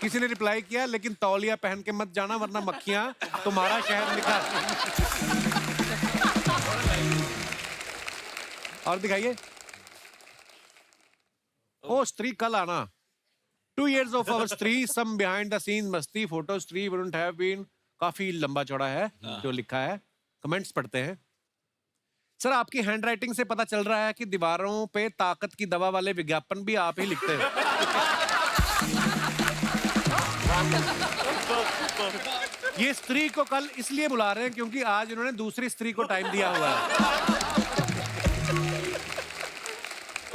किसी ने रिप्लाई किया, लेकिन तौलिया पहन के मत जाना वरना मक्खियां तुम्हारा शहद निकाल। और दिखाइए। ओ स्त्री कल आना। 2 years of our स्त्री, some behind the scenes मस्ती फोटो स्त्री wouldn't have been। काफी लंबा चौड़ा है जो लिखा है। कमेंट्स पढ़ते हैं। सर आपकी हैंडराइटिंग से पता चल रहा है कि दीवारों पे ताकत की दवा वाले विज्ञापन भी आप ही लिखते हो। ये स्त्री को कल इसलिए बुला रहे हैं क्योंकि आज इन्होंने दूसरी स्त्री को टाइम दिया हुआ है।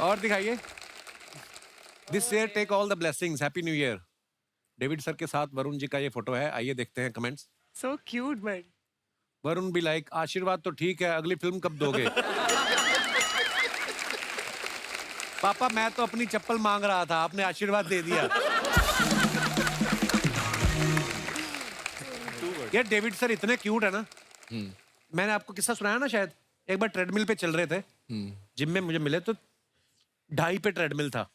और दिखाइए। This year take all the blessings, happy new year. David sir के साथ वरुण जी का ये फोटो है। आइए देखते हैं comments. So cute, but. Varun भी लाइक, आशीर्वाद तो ठीक है, अगली फिल्म कब दोगे? पापा मैं तो अपनी चप्पल मांग रहा था, आपने आशीर्वाद दे दिया। ये डेविड सर इतने क्यूट है ना। मैंने आपको किस्सा सुनाया ना शायद। एक बार ट्रेडमिल पे चल रहे थे, जिम में मुझे मिले तो 2.5 पे ट्रेडमिल था।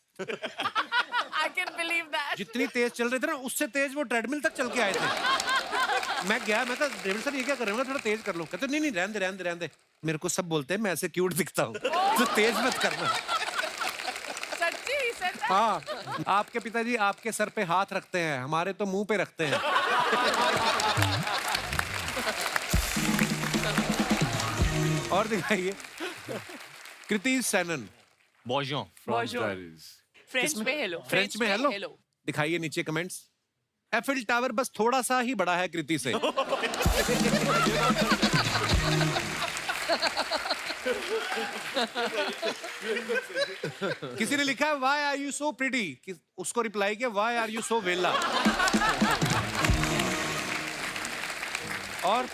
I can believe that. जितनी तेज चल रहे थे ना उससे तेज वो ट्रेडमिल तक चल के आए थे। मैं गया, मैं कहा डेविड सर ये क्या कर रहे हो, थोड़ा तेज कर लो। कहते नहीं नहीं रहने दे रहने दे रहने दे। मेरे को सब बोलते हैं मैं ऐसे क्यूट दिखता हूँ, तो तेज मत करना। सच्ची सच। हाँ, आपके पिताजी आपके सर पे हाथ रखते हैं, हमारे तो मुंह पे रखते हैं। और दिखाइए। Kriti Sanon. Bonjour. Bonjour. French में हेलो। फ्रेंच में हेलो। दिखाइए नीचे कमेंट्स। एफिल टावर बस थोड़ा सा ही बड़ा है कृति से। किसी ने लिखा है why are you so pretty, उसको रिप्लाई किया व्हाई आर यू सो वेला। और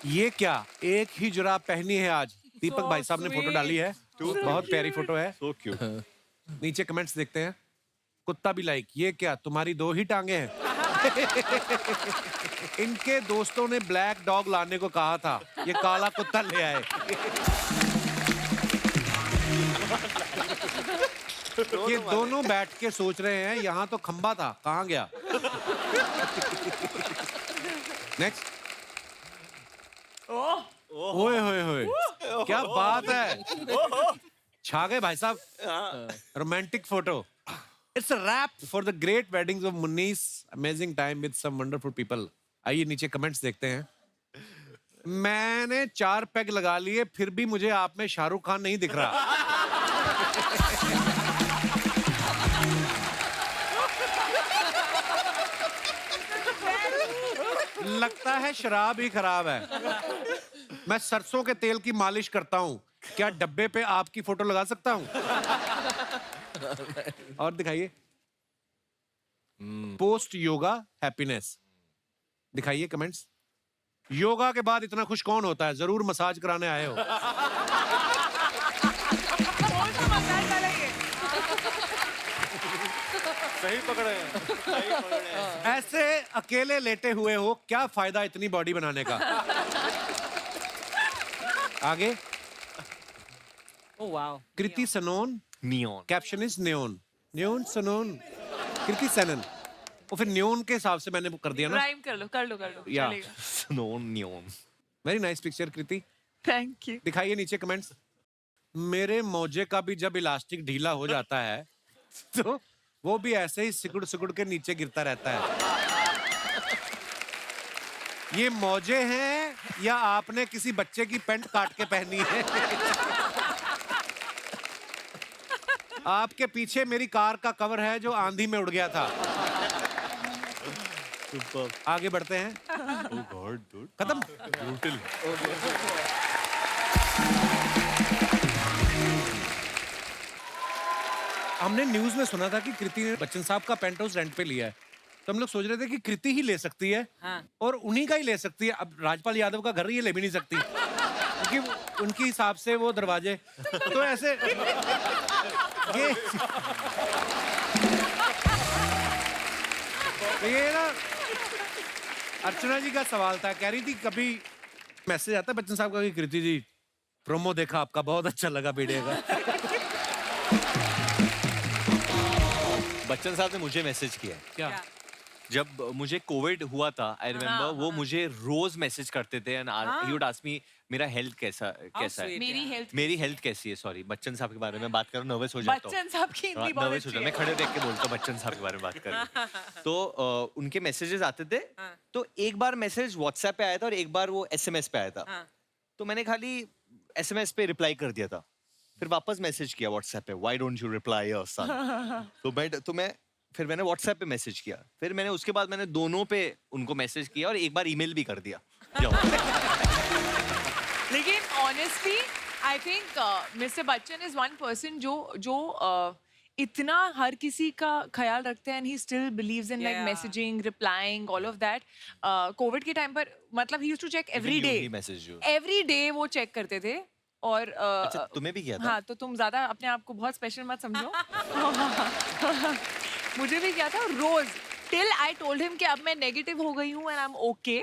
ये क्या एक ही जुराब पहनी है आज। दीपक भाई साहब ने फोटो डाली है, बहुत प्यारी फोटो है। So cute. नीचे कमेंट्स देखते हैं। कुत्ता भी लाइक, ये क्या तुम्हारी 2 ही टांगे हैं? इनके दोस्तों ने ब्लैक डॉग लाने को कहा था, ये काला कुत्ता ले आए। ये दोनों बैठ के सोच रहे हैं यहाँ तो खंबा था, कहाँ गया? नेक्स्ट। ओए होए होए, क्या बात है, छा गए भाई साहब। Romantic photo. It's a wrap for the great weddings of Munnis. Amazing time with some wonderful people. आइए नीचे कमेंट्स देखते हैं। मैंने 4 पैग लगा लिए फिर भी मुझे आप में शाहरुख खान नहीं दिख रहा। लगता है शराब ही खराब है। मैं सरसों के तेल की मालिश करता हूँ, क्या डब्बे पे आपकी फोटो लगा सकता हूँ? और दिखाइए। Post yoga happiness. दिखाइए कमेंट्स। योगा के बाद इतना खुश कौन होता है? जरूर मसाज कराने आए हो। सही पकड़े हैं। ऐसे अकेले लेटे हुए हो, क्या फायदा इतनी बॉडी बनाने का? आगे। Oh wow. Kriti Sanon. Neon. Caption is neon. Neon Sanon. Kriti Sanon. और फिर न्योन के हिसाब से मैंने कर दिया ना। राइम कर लो या। चलेगा। Snow neon. Very nice picture Kriti. Thank you. दिखाइए नीचे कमेंट्स। मेरे मोजे का भी जब इलास्टिक ढीला हो जाता है तो वो भी ऐसे ही सिकुड़ सिकुड़ के नीचे गिरता रहता है। ये मोजे हैं या आपने किसी बच्चे की पैंट काट के पहनी है? आपके पीछे मेरी कार का कवर है जो आंधी में उड़ गया था। आगे बढ़ते हैं। खत्म। हमने न्यूज में सुना था कि कृति ने बच्चन साहब का पेंट हाउस रेंट पे लिया है, तो हम लोग सोच रहे थे कि कृति ही ले सकती है। और उन्हीं का ही ले सकती है। अब राजपाल यादव का घर ये ले भी नहीं सकती, क्योंकि उनके हिसाब से वो दरवाजे तो ऐसे ये ना अर्चना जी का सवाल था, कह रही थी कभी मैसेज आता है बच्चन साहब का कि कृति जी प्रोमो देखा आपका, बहुत अच्छा लगा वीडियो का। बच्चन साहब ने मुझे मैसेज किया है। क्या? जब मुझे कोविड हुआ था, आई रिमेम्बर वो मुझे रोज मैसेज करते थे and he would ask me मेरा हेल्थ कैसा है, मेरी हेल्थ कैसी है। सॉरी, बच्चन साहब के बारे में बात करूं नर्वस हो जाता हूं। बच्चन साहब की हिंदी बहुत नर्वस हो अच्छी जाता है। मैं खड़े देख के बोलता हूं बच्चन साहब के बारे में बात करें। तो उनके मैसेजेस आते थे। तो एक बार मैसेज व्हाट्सएप पे आया था और एक बार वो एसएमएस पे आया था। तो मैंने खाली एसएमएस पे रिप्लाई कर दिया था, फिर वापस मैसेज किया व्हाट्सएप पे, why don't you reply your son. तो मैं फिर मैंने व्हाट्सएप पे मैसेज किया, फिर मैंने उसके बाद मैंने दोनों पे उनको मैसेज किया और एक बार ईमेल भी कर दिया। लेकिन honestly I think mister Bachchan is one person जो इतना हर किसी का ख्याल रखते हैं and he still believes in like messaging, replying, all of that. Covid के टाइम पर मतलब he used to check every day वो चेक करते थे। और अच्छा, तुम्हें भी किया था? हाँ, तो तुम ज्यादा अपने आप को बहुत स्पेशल मत समझो। मुझे भी किया था रोज, टिल आई टोल्ड हिम कि अब मैं नेगेटिव हो गई हूँ and I am okay.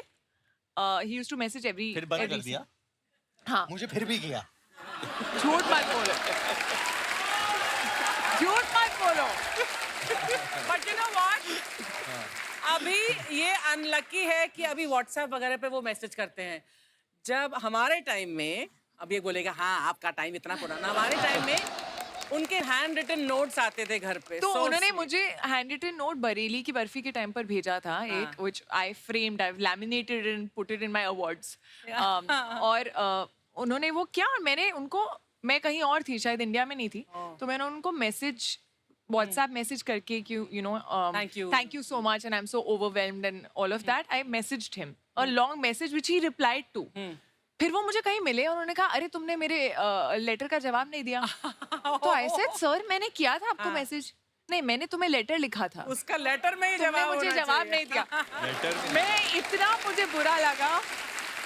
He used to message every. फिर बंद कर दिया? हाँ, मुझे फिर भी किया। झूठ मत बोलो, झूठ मत बोलो। बट यू नो व्हाट, अभी ये अनलकी है कि अभी व्हाट्सएप वगैरह पे वो मैसेज करते हैं। जब हमारे टाइम में, अब ये बोलेगा हाँ आपका टाइम इतना पुराना, हमारे टाइम में उनके हैंड रिटन नोट्स आते थे घर पे। तो उन्होंने मुझे हैंड रिटन नोट बरेली की बर्फी के टाइम पर भेजा था एक, which I framed, I've laminated and put it in my awards. और उन्होंने वो किया और मैंने उनको, मैं कहीं और थी, शायद इंडिया में नहीं थी, तो मैंने उनको मैसेज व्हाट्सएप मैसेज करके कि you know thank you so much and I am so overwhelmed and all of that, I messaged him a long message which he replied to. फिर वो मुझे कहीं मिले और उन्होंने कहा अरे तुमने मेरे लेटर का जवाब नहीं दिया। तो आई सेड सर मैंने किया था आपको मैसेज। नहीं, मैंने तुम्हें लेटर लिखा था, उसका लेटर में ही तुमने मुझे जवाब नहीं दिया। मैं इतना, मुझे बुरा लगा।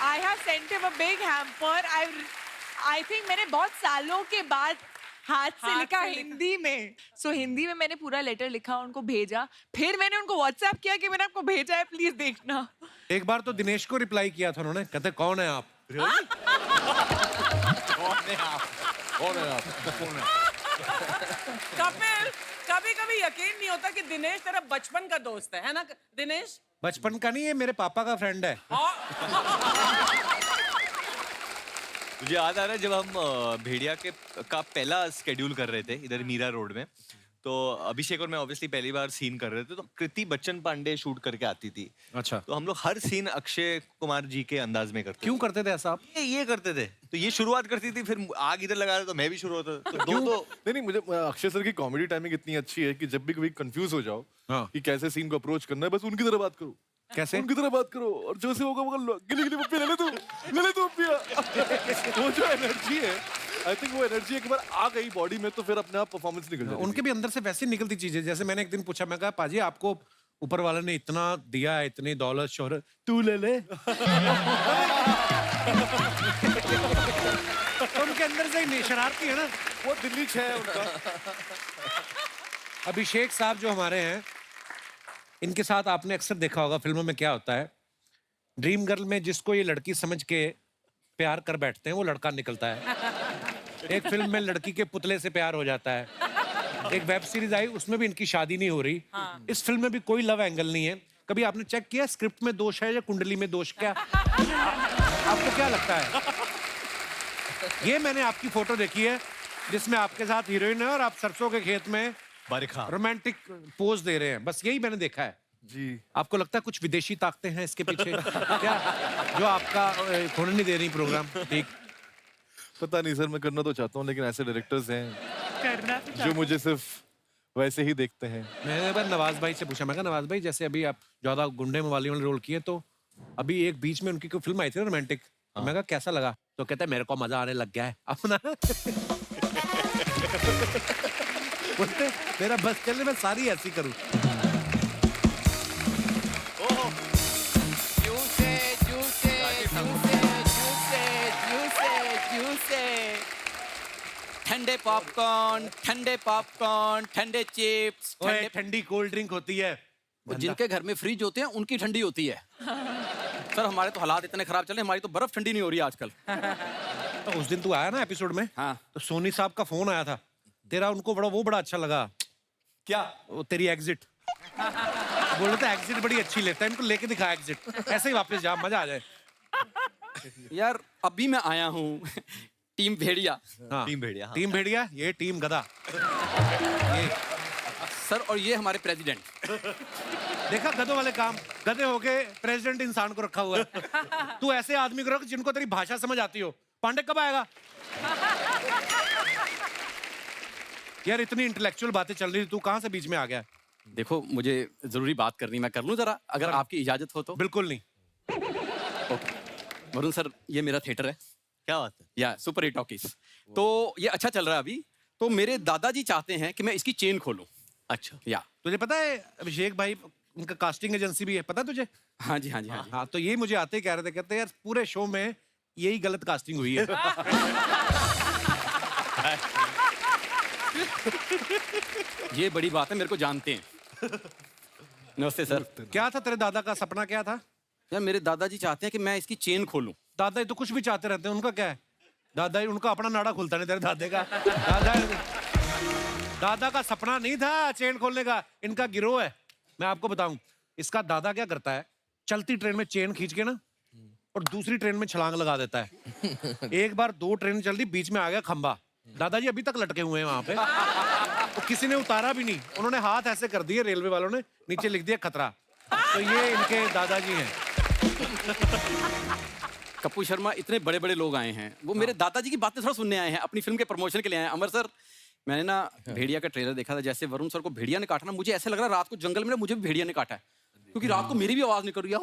I have sent him a big hamper. I think मैंने बहुत सालों के बाद हाथ से लिखा हिंदी में। सो हिंदी में मैंने पूरा लेटर लिखा, उनको भेजा, फिर मैंने उनको व्हाट्सएप किया कि मैंने आपको भेजा है, प्लीज देखना। एक बार तो दिनेश को रिप्लाई किया था उन्होंने, कहते कौन है आप? कपिल, कभी कभी यकीन नहीं होता कि दिनेश तेरा बचपन का दोस्त है ना दिनेश? बचपन का नहीं है, मेरे पापा का फ्रेंड है। मुझे याद आ रहा है जब हम भेड़िया का पहला शेड्यूल कर रहे थे इधर मीरा रोड में, तो अभिषेक और मैं ऑब्वियसली पहली बार सीन कर रहे थे, तो कृति बच्चन पांडे शूट करके आती थी। अच्छा। तो हम लोग हर सीन अक्षय कुमार जी के अंदाज में करते। क्यों करते थे ऐसा आप? ये करते थे, तो ये शुरुआत करती थी, फिर आग इधर लगा रहे तो मैं भी शुरू होता तो क्यों? नहीं, मुझे अक्षय सर की कॉमेडी टाइमिंग इतनी अच्छी है कि जब भी कभी कंफ्यूज हो जाओ कि कैसे सीन को अप्रोच करना है, बस उनकी तरह बात करो। कैसे? उनकी तरह बात करो और जो से होगा गिली गिली पप्पी ले ले तू पप्पी। वो जो एनर्जी है, आई थिंक वो एनर्जी एक बार आ गई बॉडी में तो फिर अपने आप परफॉर्मेंस निकल जाती है। उनके भी अंदर से वैसी निकलती चीजें। जैसे मैंने एक दिन पूछा, मैं कहा पाजी आपको ऊपर वाले ने इतना दिया है, इतनी दौलत शोहरत, तू ले ले। तो उनके अंदर से शरारती है ना, वो दिल्ली 6 है उनका। अभिषेक साहब जो हमारे हैं, इनके साथ आपने अक्सर देखा होगा फिल्मों में क्या होता है, ड्रीम गर्ल में जिसको ये लड़की समझ के प्यार कर बैठते हैं वो लड़का निकलता है। एक फिल्म में लड़की के पुतले से प्यार हो जाता है। एक वेब सीरीज आई, उसमें भी इनकी शादी नहीं हो रही। इस फिल्म में भी कोई लव एंगल नहीं है। कभी आपने चेक किया स्क्रिप्ट में दोष है या कुंडली में दोष? क्या आपको क्या लगता है? ये मैंने आपकी फोटो देखी है जिसमें आपके साथ हीरोइन है और आप सरसों के खेत में रोमांटिक पोज दे रहे हैं, बस यही मैंने देखा है जी। आपको लगता है कुछ विदेशी ताकतें हैं इसके पीछे क्या, जो आपका होने नहीं दे रही प्रोग्राम? ठीक, पता नहीं सर, मैं करना तो चाहता हूँ लेकिन ऐसे डायरेक्टर्स हैं करना तो जो मुझे सिर्फ वैसे ही देखते हैं। मैंने एक बार नवाज भाई से पूछा, मैं कहा नवाज भाई जैसे अभी आप ज्यादा गुंडे मवाली वाले रोल किए, तो अभी एक बीच में उनकी कोई फिल्म आई थी ना रोमांटिक, मैं कहा कैसा लगा, तो कहते हैं मेरे को मजा आने लग गया है अपना। बोलते मेरा बस चले, मैं सारी ऐसी करूं। ठंडे पॉपकॉर्न, ठंडे पॉपकॉर्न, ठंडे चिप्स, ओए ठंडी कोल्ड ड्रिंक होती है। जिनके घर में फ्रिज होते हैं उनकी ठंडी होती है। सर हमारे तो हालात इतने खराब चले, हमारी तो बर्फ ठंडी नहीं हो रही है आजकल। तो उस दिन तू आया ना एपिसोड में, हाँ। तो सोनी साहब का फोन आया था तेरा, उनको बड़ा अच्छा लगा। क्या? वो तेरी एग्जिट। बोल रहे थे एग्जिट बड़ी अच्छी लेता है, इनको लेके दिखा एग्जिट, ऐसे ही वापस जा, मजा आ जाए। यार अभी मैं आया हूँ टीम भेड़िया। हाँ, टीम भेड़िया, हाँ। टीम भेड़िया, ये टीम गधा। ये सर और ये हमारे प्रेसिडेंट। देखा गधों वाले काम, गधे होके प्रेसिडेंट इंसान को रखा हुआ है। तू ऐसे आदमी को रख जिनको तेरी भाषा समझ आती हो। पांडे कब आएगा? यार इतनी इंटेलेक्चुअल बातें चल रही, तू कहाँ से बीच में आ गया? देखो मुझे जरूरी बात करनी, मैं कर लूँ जरा, अगर आपकी इजाजत हो तो। बिल्कुल नहीं। ओके वरुण सर, ये मेरा थिएटर है। क्या बात है? या सुपर हिट टॉकीज। तो ये अच्छा चल रहा है अभी, तो मेरे दादाजी चाहते हैं कि मैं इसकी चेन खोलूं। अच्छा। या तुझे पता है अभिषेक भाई, उनका कास्टिंग एजेंसी भी है, पता है तुझे? हाँ जी हाँ जी हाँ जी। हाँ, तो ये मुझे आते ही कह रहे थे, कहते यार पूरे शो में यही गलत कास्टिंग हुई है। ये बड़ी बात है, मेरे को जानते हैं। नमस्ते सर। क्या था तेरे दादा का सपना, क्या था? यार मेरे दादाजी चाहते हैं कि मैं इसकी चेन खोलूं। दादा तो कुछ भी चाहते रहते हैं, उनका क्या है? दादा उनका अपना नाड़ा खुलता नहीं, तेरे दादे का। दादा का सपना नहीं था चेन खोलने का, इनका गिरोह है। मैं आपको बताऊं, इसका दादा क्या करता है, चलती ट्रेन में चेन खींच के ना और दूसरी ट्रेन में छलांग लगा देता है। एक बार 2 ट्रेन चल रही, बीच में आ गया खंबा, दादाजी अभी तक लटके हुए हैं वहां पे। तो किसी ने उतारा भी नहीं, उन्होंने हाथ ऐसे कर दिए रेलवे वालों ने, नीचे लिख दिया खतरा। तो ये इनके दादाजी हैं। कपूर शर्मा, इतने बड़े बड़े लोग आए हैं, वो मेरे दादाजी की बातें थोड़ा सुनने आए हैं, अपनी फिल्म के प्रमोशन के लिए आए हैं। अमर सर, मैंने ना भेड़िया का ट्रेलर देखा था, जैसे वरुण सर को भेड़िया ने काटा ना, मुझे ऐसे लग रहा है रात को जंगल में ना मुझे भी भेड़िया ने काटा है, क्योंकि रात को मेरी भी आवाज निकल रही है।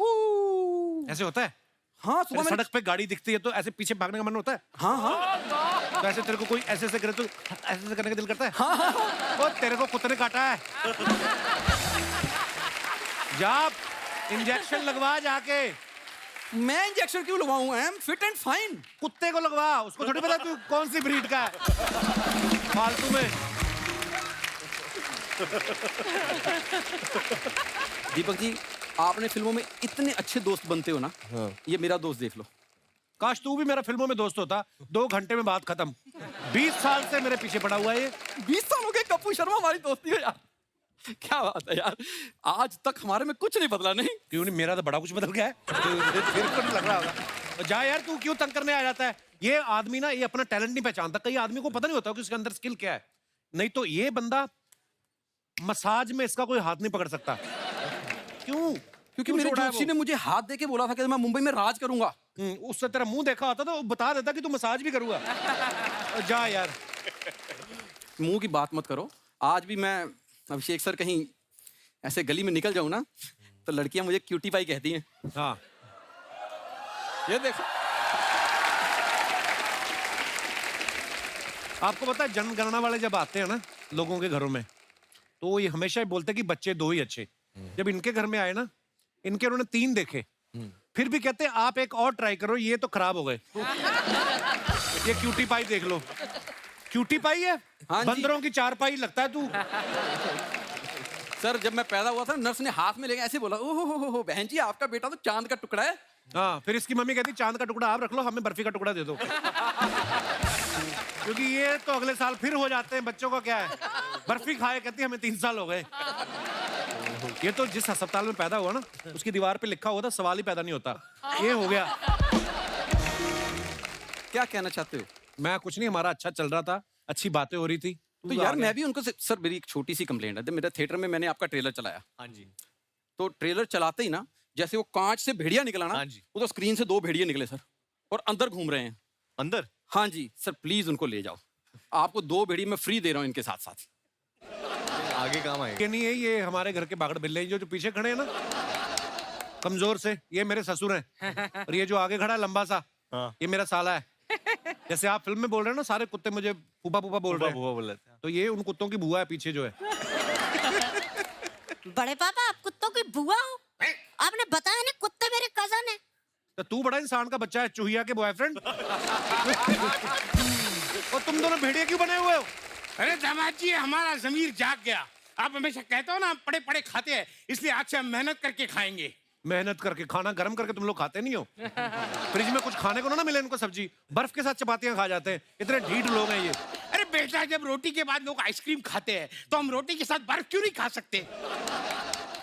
ऐसे होता है? हाँ, सुबह सड़क पे गाड़ी दिखती है तो ऐसे पीछे भागने का मन होता है? हाँ हाँ। तो ऐसे तेरे को कोई ऐसे ऐसे करे तो ऐसे ऐसे करने का दिल करता है? हाँ। वो तेरे को कुत्ते ने काटा है, जा इंजेक्शन लगवा जाके। मैं इंजेक्शन क्यों लगवाऊं? I am fit and fine. कुत्ते को लगवा, उसको थोड़ी पता तू कौन सी ब्रीड का है। फालतू में। दीपक जी, आपने फिल्मों में इतने अच्छे दोस्त बनते हो ना। हाँ। ये मेरा दोस्त देख लो। काश तू भी मेरा फिल्मों में दोस्त होता, 2 घंटे में बात खत्म। 20 साल से मेरे पीछे पड़ा हुआ है ये। 20 साल हो गए कपूर शर्मा हमारी दोस्ती है यार। क्या बात है यार, आज तक हमारे में कुछ नहीं बदला। नहीं क्यों नहीं, मेरा तो बड़ा कुछ बदल गया है। तेरे को नहीं लग रहा होगा। तो जा यार, तू क्यों तंग करने आ जाता है? ये आदमी ना, ये अपना टैलेंट नहीं पहचानता। कई आदमी को पता नहीं होता कि उसके अंदर स्किल क्या है। नहीं तो ये बंदा मसाज में इसका कोई हाथ नहीं पकड़ सकता। क्यों? क्योंकि मेरे जोशी ने मुझे हाथ देके बोला था कि मैं मुंबई में राज करूंगा। उससे तेरा मुंह देखा होता तो बता देता कि तू मसाज भी करूंगा। जा यार, मुंह की बात मत करो। आज भी मैं अभिषेक सर कहीं ऐसे गली में निकल जाऊं ना, तो लड़कियां मुझे क्यूटी पाई कहती हैं। हाँ, ये देखो। आपको पता है जनगणना वाले जब आते हैं ना लोगों के घरों में, तो ये हमेशा बोलते हैं कि बच्चे 2 ही अच्छे। जब इनके घर में आए ना, इनके उन्होंने 3 देखे, फिर भी कहते हैं आप एक और ट्राई करो, ये तो खराब हो गए। ये क्यूटी पाई देख लो। क्यूटी पाई है? हाँ, बंदरों की 4 पाई लगता है तू। सर जब मैं पैदा हुआ था, नर्स ने हाथ में लेके ऐसे बोला, ओहो बहन जी आपका बेटा तो चांद का टुकड़ा है। हाँ, फिर इसकी मम्मी कहती चांद का टुकड़ा आप रख लो, हमें बर्फी का टुकड़ा दे दो। क्योंकि ये तो अगले साल फिर हो जाते हैं। बच्चों का क्या है, बर्फी खाए, कहती हमें 3 साल हो गए। ये तो जिस अस्पताल में पैदा हुआ ना, उसकी दीवार पे लिखा हुआ था सवाल ही पैदा नहीं होता। ये हो गया। क्या कहना चाहते हो? मैं कुछ नहीं, हमारा अच्छा चल रहा था, अच्छी बातें हो रही थी। तो यार मैं भी उनको सर, मेरी एक छोटी सी कंप्लेंट है। मेरे थिएटर में मैंने आपका ट्रेलर चलाया। हाँ जी। तो ट्रेलर चलाते ही ना, जैसे वो कांच से भेड़िया निकला ना, हाँ जी। वो तो स्क्रीन से 2 भेड़िए निकले सर, और अंदर घूम रहे हैं। अंदर? हाँ जी सर, प्लीज उनको ले जाओ। आपको 2 भेड़िए मैं फ्री दे रहा हूँ इनके साथ साथ। आगे काम आएगा। ये नहीं है, ये हमारे घर के बागड़ बिल्ले हैं जो पीछे खड़े हैं ना, कमजोर से, ये मेरे ससुर हैं। और ये जो आगे खड़ा है लंबा सा, ये मेरा साला है। जैसे आप फिल्म में बोल रहे हैं ना, सारे कुत्ते मुझे फूफा फूफा बोल रहे हैं, बुआ बोल रहे थे। तो ये उन कुत्तों की बुआ है पीछे जो है। बड़े पापा आप कुत्तों की बुआ हो? आपने बताया ना कुत्ते मेरे कजन है। तो तू बड़ा इंसान का बच्चा है, चूहिया के बॉयफ्रेंड। और तुम दोनों भेड़िया क्यों बने हुए हो? अरे दामाद जी हमारा जमीर जाग गया। आप हमेशा कहते हो ना हम पड़े पड़े खाते हैं, इसलिए आज से हम मेहनत करके खाएंगे। मेहनत करके खाना गर्म करके तुम लोग खाते नहीं हो? फ्रिज में कुछ खाने को ना मिले इनको, सब्जी बर्फ के साथ चपातियां खा जाते हैं, इतने ढीठ लोग हैं ये। अरे बेटा जब रोटी के बाद लोग आइसक्रीम खाते हैं तो हम रोटी के साथ बर्फ क्यों नहीं खा सकते?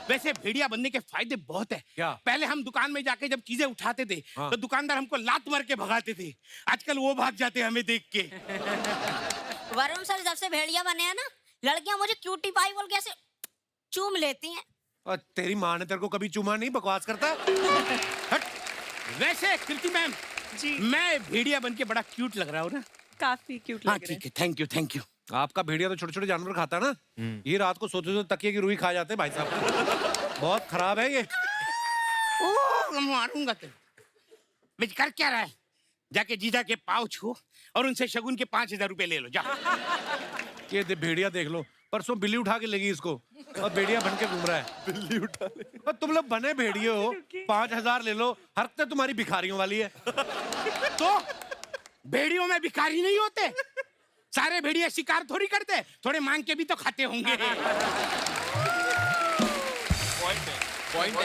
वैसे भेड़िया बनने के फायदे बहुत है। क्या? पहले हम दुकान में जाके जब चीजें उठाते थे हाँ। तो दुकानदार हमको लात मार के भगाते थे, आजकल वो भाग जाते हैं हमें देख के। वरुण सर जब से भेड़िया बने हैं ना, लड़कियां मुझे क्यूटी पाई बोल के ऐसे चूम लेती हैं। और तेरी माँ ने तेरे को कभी चूमा नहीं? बकवास करता है। हट। वैसे कृति मैम जी मैं भेड़िया बन के बड़ा क्यूट लग रहा हूँ ना? काफी क्यूट हाँ लग रहे ठीक है, थैंक यू थैंक यू। आपका भेड़िया तो छोटे छोटे जानवर खाता है ना, ये रात को सोते सोते तकिए की रुई खा जाते हैं भाई साहब। बहुत खराब है ये। ओह मारूंगा तेरे। मैं कर क्या रहा है? जाके जीजा के पाँव छू और उनसे शगुन के 5,000 रुपए ले लो जा। ये भेड़िया देख लो, परसों बिल्ली उठा के लेगी इसको और भेड़िया बन के घूम रहा है। बिल्ली उठा ले। और तुम लोग बने भेड़िए हो, 5,000 ले लो, हरकतें तुम्हारी भिखारियों वाली है। तो भेड़ियों में भिखारी नहीं होते? सारे भेड़िए शिकार थोड़ी करते, थोड़े मांग के भी तो खाते होंगे। पॉइंट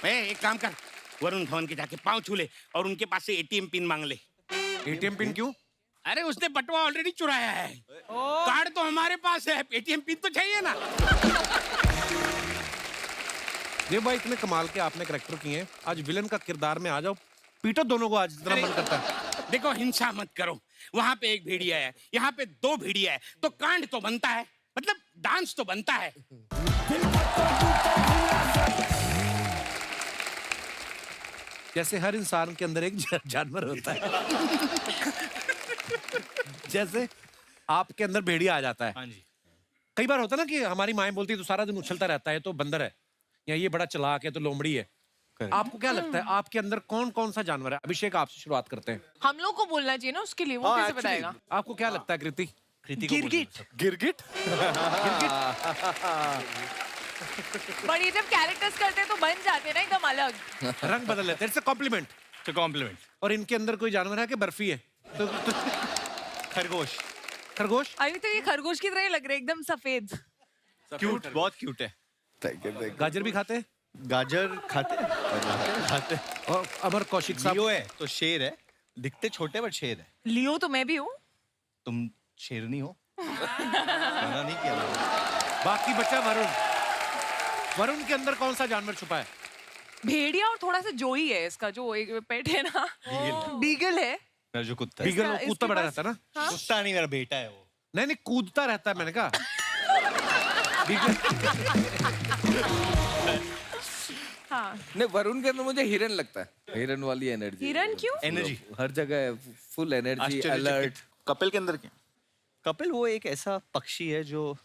है। एक काम कर, वरुण धवन के जाके पाँव छू ले और उनके पास से एटीएम पिन मांग ले। एटीएम पिन क्यों? अरे उसने बटवा ऑलरेडी चुराया है। कार्ड तो हमारे पास है, एटीएम पिन तो चाहिए ना। देव भाई इतने कमाल के आपने करैक्टर किए हैं, आज विलन का किरदार में आ जाओ, पीटो दोनों को आज जितना मन करता है। देखो हिंसा मत करो, वहां पे एक भेड़िया है, यहाँ पे 2 भेड़िया है, तो कांड तो बनता है, मतलब डांस तो बनता है। जैसे हर इंसान के अंदर एक जानवर होता है, जैसे आपके अंदर भेड़िया आ जाता है। हाँ जी। कई बार होता है ना कि हमारी माएं बोलती है तो सारा दिन उछलता रहता है तो बंदर है, या ये बड़ा चालाक है तो लोमड़ी है। आपको क्या लगता है आपके अंदर कौन कौन सा जानवर है? अभिषेक आपसे शुरुआत करते हैं। हम लोग को बोलना चाहिए ना उसके लिए, वो कैसे बताएगा? आपको क्या लगता है कृति? गिरगिट। गिरगिट? बट ये जब कैरेक्टर्स करते हैं तो बन जाते हैं ना एकदम अलग, रंग बदल लेते हैं। It's a compliment. तो कॉम्प्लीमेंट। और इनके अंदर कोई जानवर है कि बर्फी है? तो खरगोश। खरगोश? अभी तो ये खरगोश की तरह ही लग रहे हैं, एकदम सफेद। क्यूट, बहुत क्यूट है। गाजर भी खाते हैं? गाजर खाते खाते। और अमर कौशिक साहब लियो है तो शेर है, दिखते छोटे बट शेर है। लियो तो मैं भी हूँ। तुम शेरनी हो। मना नहीं किया मैंने। बाकी बचा वरुण। वरुण के अंदर कौन सा जानवर छुपा है? भेड़िया और थोड़ा सा जोई है इसका, जो एक पेट है ना, बीगल है। मेरा जो कुत्ता है। बीगल वो इसके कूदता बड़ा पास- रहता है ना? हाँ? कुत्ता नहीं, मेरा बेटा है वो। नहीं कूदता रहता है, मैंने कहा। बीगल। हाँ। नहीं वरुण के अंदर मुझे हिरन लगता है, हिरन वाली एनर्जी। हिरन क्यों? एनर्जी हर जगह फुल एनर्जी, अलर्ट। कपिल के अंदर क्या? कपिल वो एक ऐसा पक्षी है जो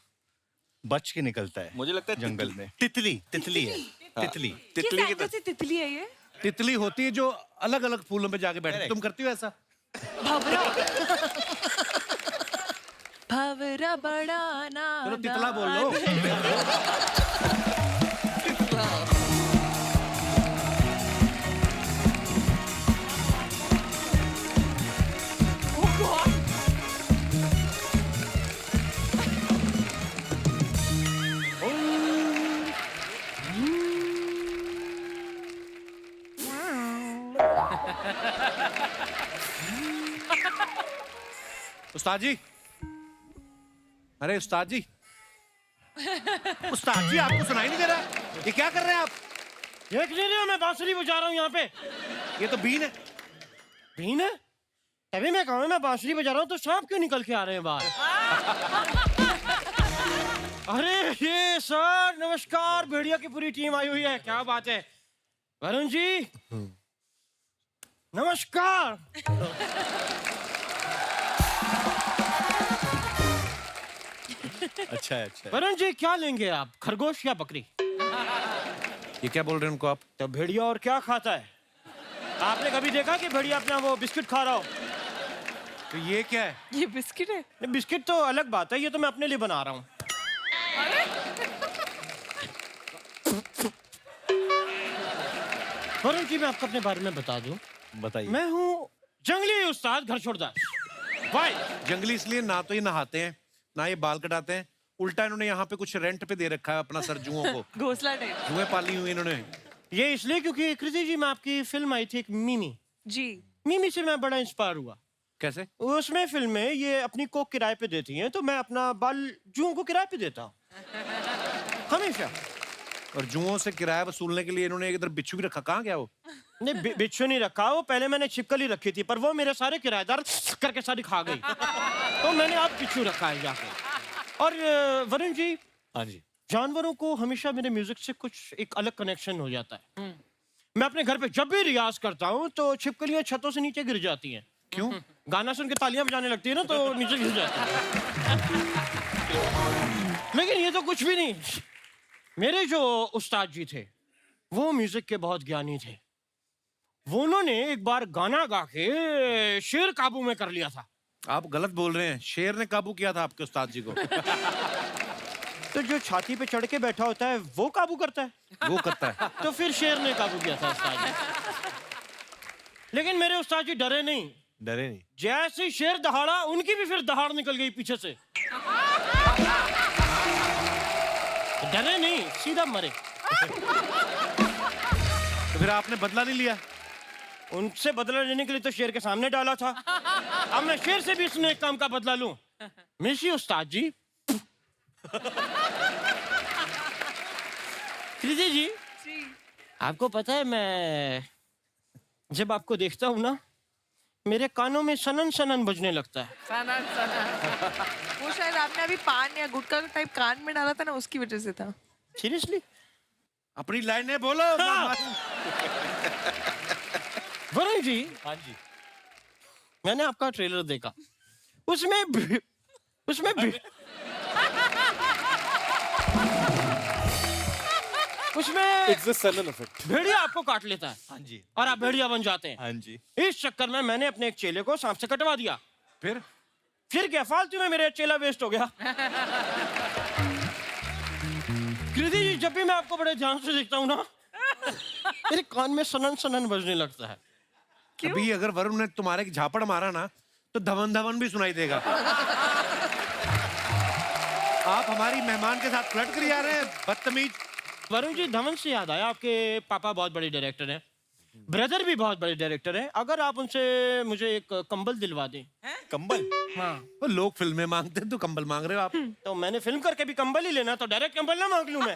बच के निकलता है। मुझे लगता है जंगल में तितली है। तितली। किस एंगल से तितली है ये? तितली होती है जो अलग अलग फूलों पे जाके बैठती है। तुम करती हो ऐसा? भवरा। भवरा बड़ा ना। चलो तितला बोल लो। उस्ताद जी, अरे उस्ताद जी, उस्ताद जी आपको सुनाई नहीं दे रहा? ये क्या कर रहे हैं आप? देख नहीं रहे हो मैं बांसुरी बजा रहा हूँ यहाँ पे। ये तो बीन है। बीन है? तभी मैं कहूँ मैं बांसुरी बजा रहा हूँ तो सांप क्यों निकल के आ रहे हैं बाहर? अरे ये सर नमस्कार, भेड़िया की पूरी टीम आई हुई है, क्या बात है। वरुण जी नमस्कार। अच्छा है, अच्छा है। वरुण जी क्या लेंगे आप, खरगोश या बकरी? ये क्या बोल रहे हैं उनको आप? तो भेड़िया और क्या खाता है? आपने कभी देखा कि भेड़िया अपना वो बिस्किट खा रहा हो? तो ये क्या है? ये बिस्किट है। नहीं, बिस्किट तो अलग बात है, ये तो मैं अपने लिए बना रहा हूँ। वरुण जी मैं आपको अपने बारे में बता दूं, बताइए। मैं हूँ जंगली उस्ताद घर छोड़दार। भाई जंगली इसलिए ना तो ये नहाते हैं ना ये बाल कटाते हैं, उल्टा इन्होंने यहाँ पे कुछ रेंट पे दे रखा है अपना सर जुओं को। घोंसला टाइप। जुएं पाली हुई इन्होंने। ये इसलिए क्योंकि कृति जी में आपकी फिल्म आई थी एक मिमी। जी। मिमी से मैं बड़ा इंस्पायर हुआ। कैसे? उसमें फिल्म में ये अपनी कोक किराए पे देती हैं, तो मैं अपना बाल जुओं को किराए पे देता हूँ हमेशा। और जुओं से किराया वसूलने के लिए इन्होंने इधर बिच्छू भी रखा। कहाँ गया वो? नहीं बिच्छू नहीं रखा, वो पहले मैंने छिपकली रखी थी, पर वो मेरे सारे किराएदार करके सारी खा गई। तो मैंने अब बिच्छू रखा है जाके। और वरुण जी, हाँ जी, जानवरों को हमेशा मेरे म्यूजिक से कुछ एक अलग कनेक्शन हो जाता है। मैं अपने घर पे जब भी रियाज करता हूँ तो छिपकलियां छतों से नीचे गिर जाती हैं। क्यों? गाना सुन के तालियां बजाने लगती है ना, तो नीचे गिर जाती है। लेकिन ये तो कुछ भी नहीं, मेरे जो उस्ताद जी थे वो म्यूजिक के बहुत ज्ञानी थे। वो उन्होंने एक बार गाना गा के शेर काबू में कर लिया था। आप गलत बोल रहे हैं, शेर ने काबू किया था आपके उस्ताद जी को। तो जो छाती पे चढ़ के बैठा होता है वो काबू करता है। वो करता है। तो फिर शेर ने काबू किया था उस्ताद जी। लेकिन मेरे उस्ताद जी डरे नहीं। डरे नहीं? जैसे ही शेर दहाड़ा, उनकी भी फिर दहाड़ निकल गई पीछे से। डरे नहीं, सीधा मरे। तो फिर आपने बदला नहीं लिया? उनसे बदला लेने के लिए तो शेर के सामने डाला था। अब मैं शेर से भी इसने एक काम का बदला लूं। मिशी उस्ताद जी। कृति जी, आपको पता है मैं जब आपको देखता हूँ ना, मेरे कानों में सनन सनन बजने लगता है। सनन सनन। वो शायद आपने अभी पान या गुटखा टाइप कान में डाला था ना, उसकी वजह से था। सीरियसली? अपनी लाइनें बोलो। वरुण जी, हाँ जी, मैंने आपका ट्रेलर देखा। उसमें It's the Selden effect. भेड़िया आपको काट लेता है। हाँ जी, और आप भेड़िया बन जाते हैं। हाँ जी। इस चक्कर में मैंने अपने एक चेले को सांप से कटवा दिया। फिर क्या फालतू में मेरा चेला वेस्ट हो गया। कृति जी, जब भी मैं आपको बड़े ध्यान से देखता हूँ ना, मेरे कान में सनन सनन बजने लगता है। अभी अगर वरुण ने तुम्हारे झापड़ मारा ना तो धवन धवन भी सुनाई देगा। आप हमारी मेहमान के साथ फ्लर्ट करी जा रहे हैं, बदतमीज। वरुण जी, धवन से याद आया, आपके पापा बहुत बड़े डायरेक्टर हैं, ब्रदर भी बहुत बड़े डायरेक्टर हैं। अगर आप उनसे मुझे एक कंबल दिलवा दें। कंबल? हाँ। वो लोग फिल्में मांगते हैं, तो कंबल मांग रहे हो आप? तो मैंने फिल्म करके भी कंबल ही लेना, तो डायरेक्ट कंबल ना मांग लूं मैं?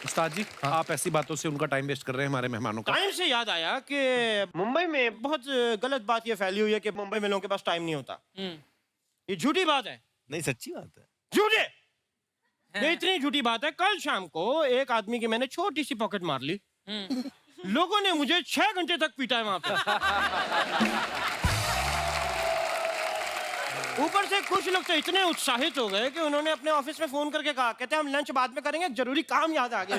उस्ताद जी, आप ऐसी बातों से उनका टाइम वेस्ट कर रहे हैं हमारे मेहमानों का। टाइम से याद आया कि मुंबई में बहुत गलत बात ये फैली हुई है कि मुंबई में लोगों के पास टाइम नहीं होता। ये झूठी बात है। नहीं, सच्ची बात है। झूठे? ये इतनी झूठी बात है, कल शाम को एक आदमी की मैंने छोटी सी पॉकेट मार ली। लोगों ने मुझे 6 घंटे तक पीटा है वहां पे। ऊपर से कुछ लोग तो इतने उत्साहित हो गए कि उन्होंने अपने ऑफिस में फोन करके कहा, कहते हम लंच बाद में करेंगे, जरूरी काम याद आ गया।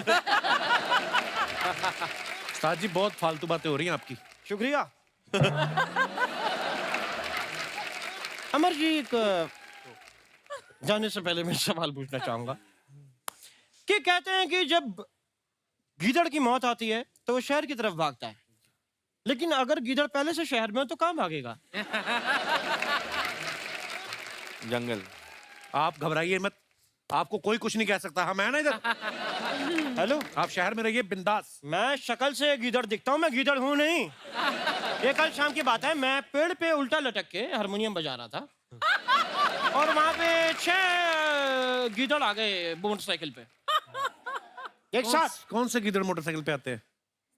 उस्ताद जी, बहुत फालतू बातें हो रही हैं आपकी। शुक्रिया। अमर जी, एक जाने से पहले मैं सवाल पूछना चाहूंगा कि कहते हैं कि जब गीदड़ की मौत आती है तो वो शहर की तरफ भागता है, लेकिन अगर गीदड़ पहले से शहर में हो तो कहाँ भागेगा? जंगल। आप घबराइए मत, आपको कोई कुछ नहीं कह सकता। हम है ना इधर। हेलो, आप शहर में रहिए बिंदास। मैं शक्ल से गीदड़ दिखता हूँ, मैं गीदड़ हूँ नहीं। ये कल शाम की बात है, मैं पेड़ पे उल्टा लटक के हारमोनियम बजा रहा था और वहां पे 6 गीदड़ आ गए मोटरसाइकिल पे एक साथ। कौन से गीदड़ मोटरसाइकिल पे आते हैं?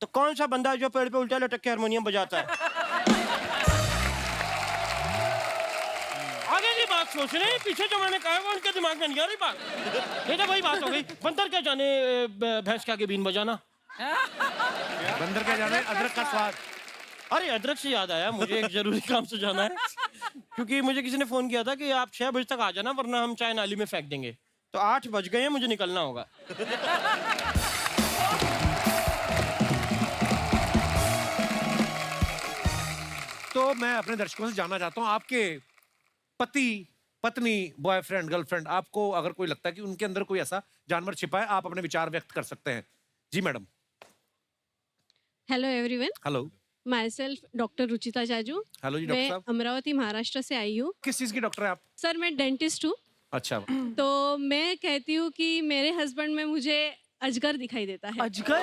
तो कौन सा बंदा जो पेड़ पे उल्टा लटक के हारमोनियम बजाता है? आगे की बात सोच रहे हैं, पीछे जो मैंने कहा वो उनके दिमाग में नहीं आ रही बात। ये तो वही बात हो गई, बंदर क्या जाने भैंस के आगे बीन बजाना। बंदर क्या जाने अदरक का स्वाद। अरे अदरक से याद आया, मुझे एक जरूरी काम से जाना है। क्योंकि मुझे किसी ने फोन किया था कि आप 6 बजे तक आ जाना वरना हम चाय नाली में फेंक देंगे। तो 8 बज गए हैं, मुझे निकलना होगा। तो मैं अपने दर्शकों से जानना चाहता हूँ, आपके पति, पत्नी, बॉयफ्रेंड, गर्लफ्रेंड, आपको अगर कोई लगता है कि उनके अंदर कोई ऐसा जानवर छिपा है, आप अपने विचार व्यक्त कर सकते हैं। जी madam. Hello everyone, hello. Myself doctor Ruchita Jaju. Hello जी डॉक्टर मैं साहब। अमरावती महाराष्ट्र से आई हूँ। किस चीज की डॉक्टर है आप? सर मैं डेंटिस्ट हूँ। अच्छा। तो मैं कहती हूँ कि मेरे हस्बैंड में मुझे अजगर दिखाई देता है। अजगर?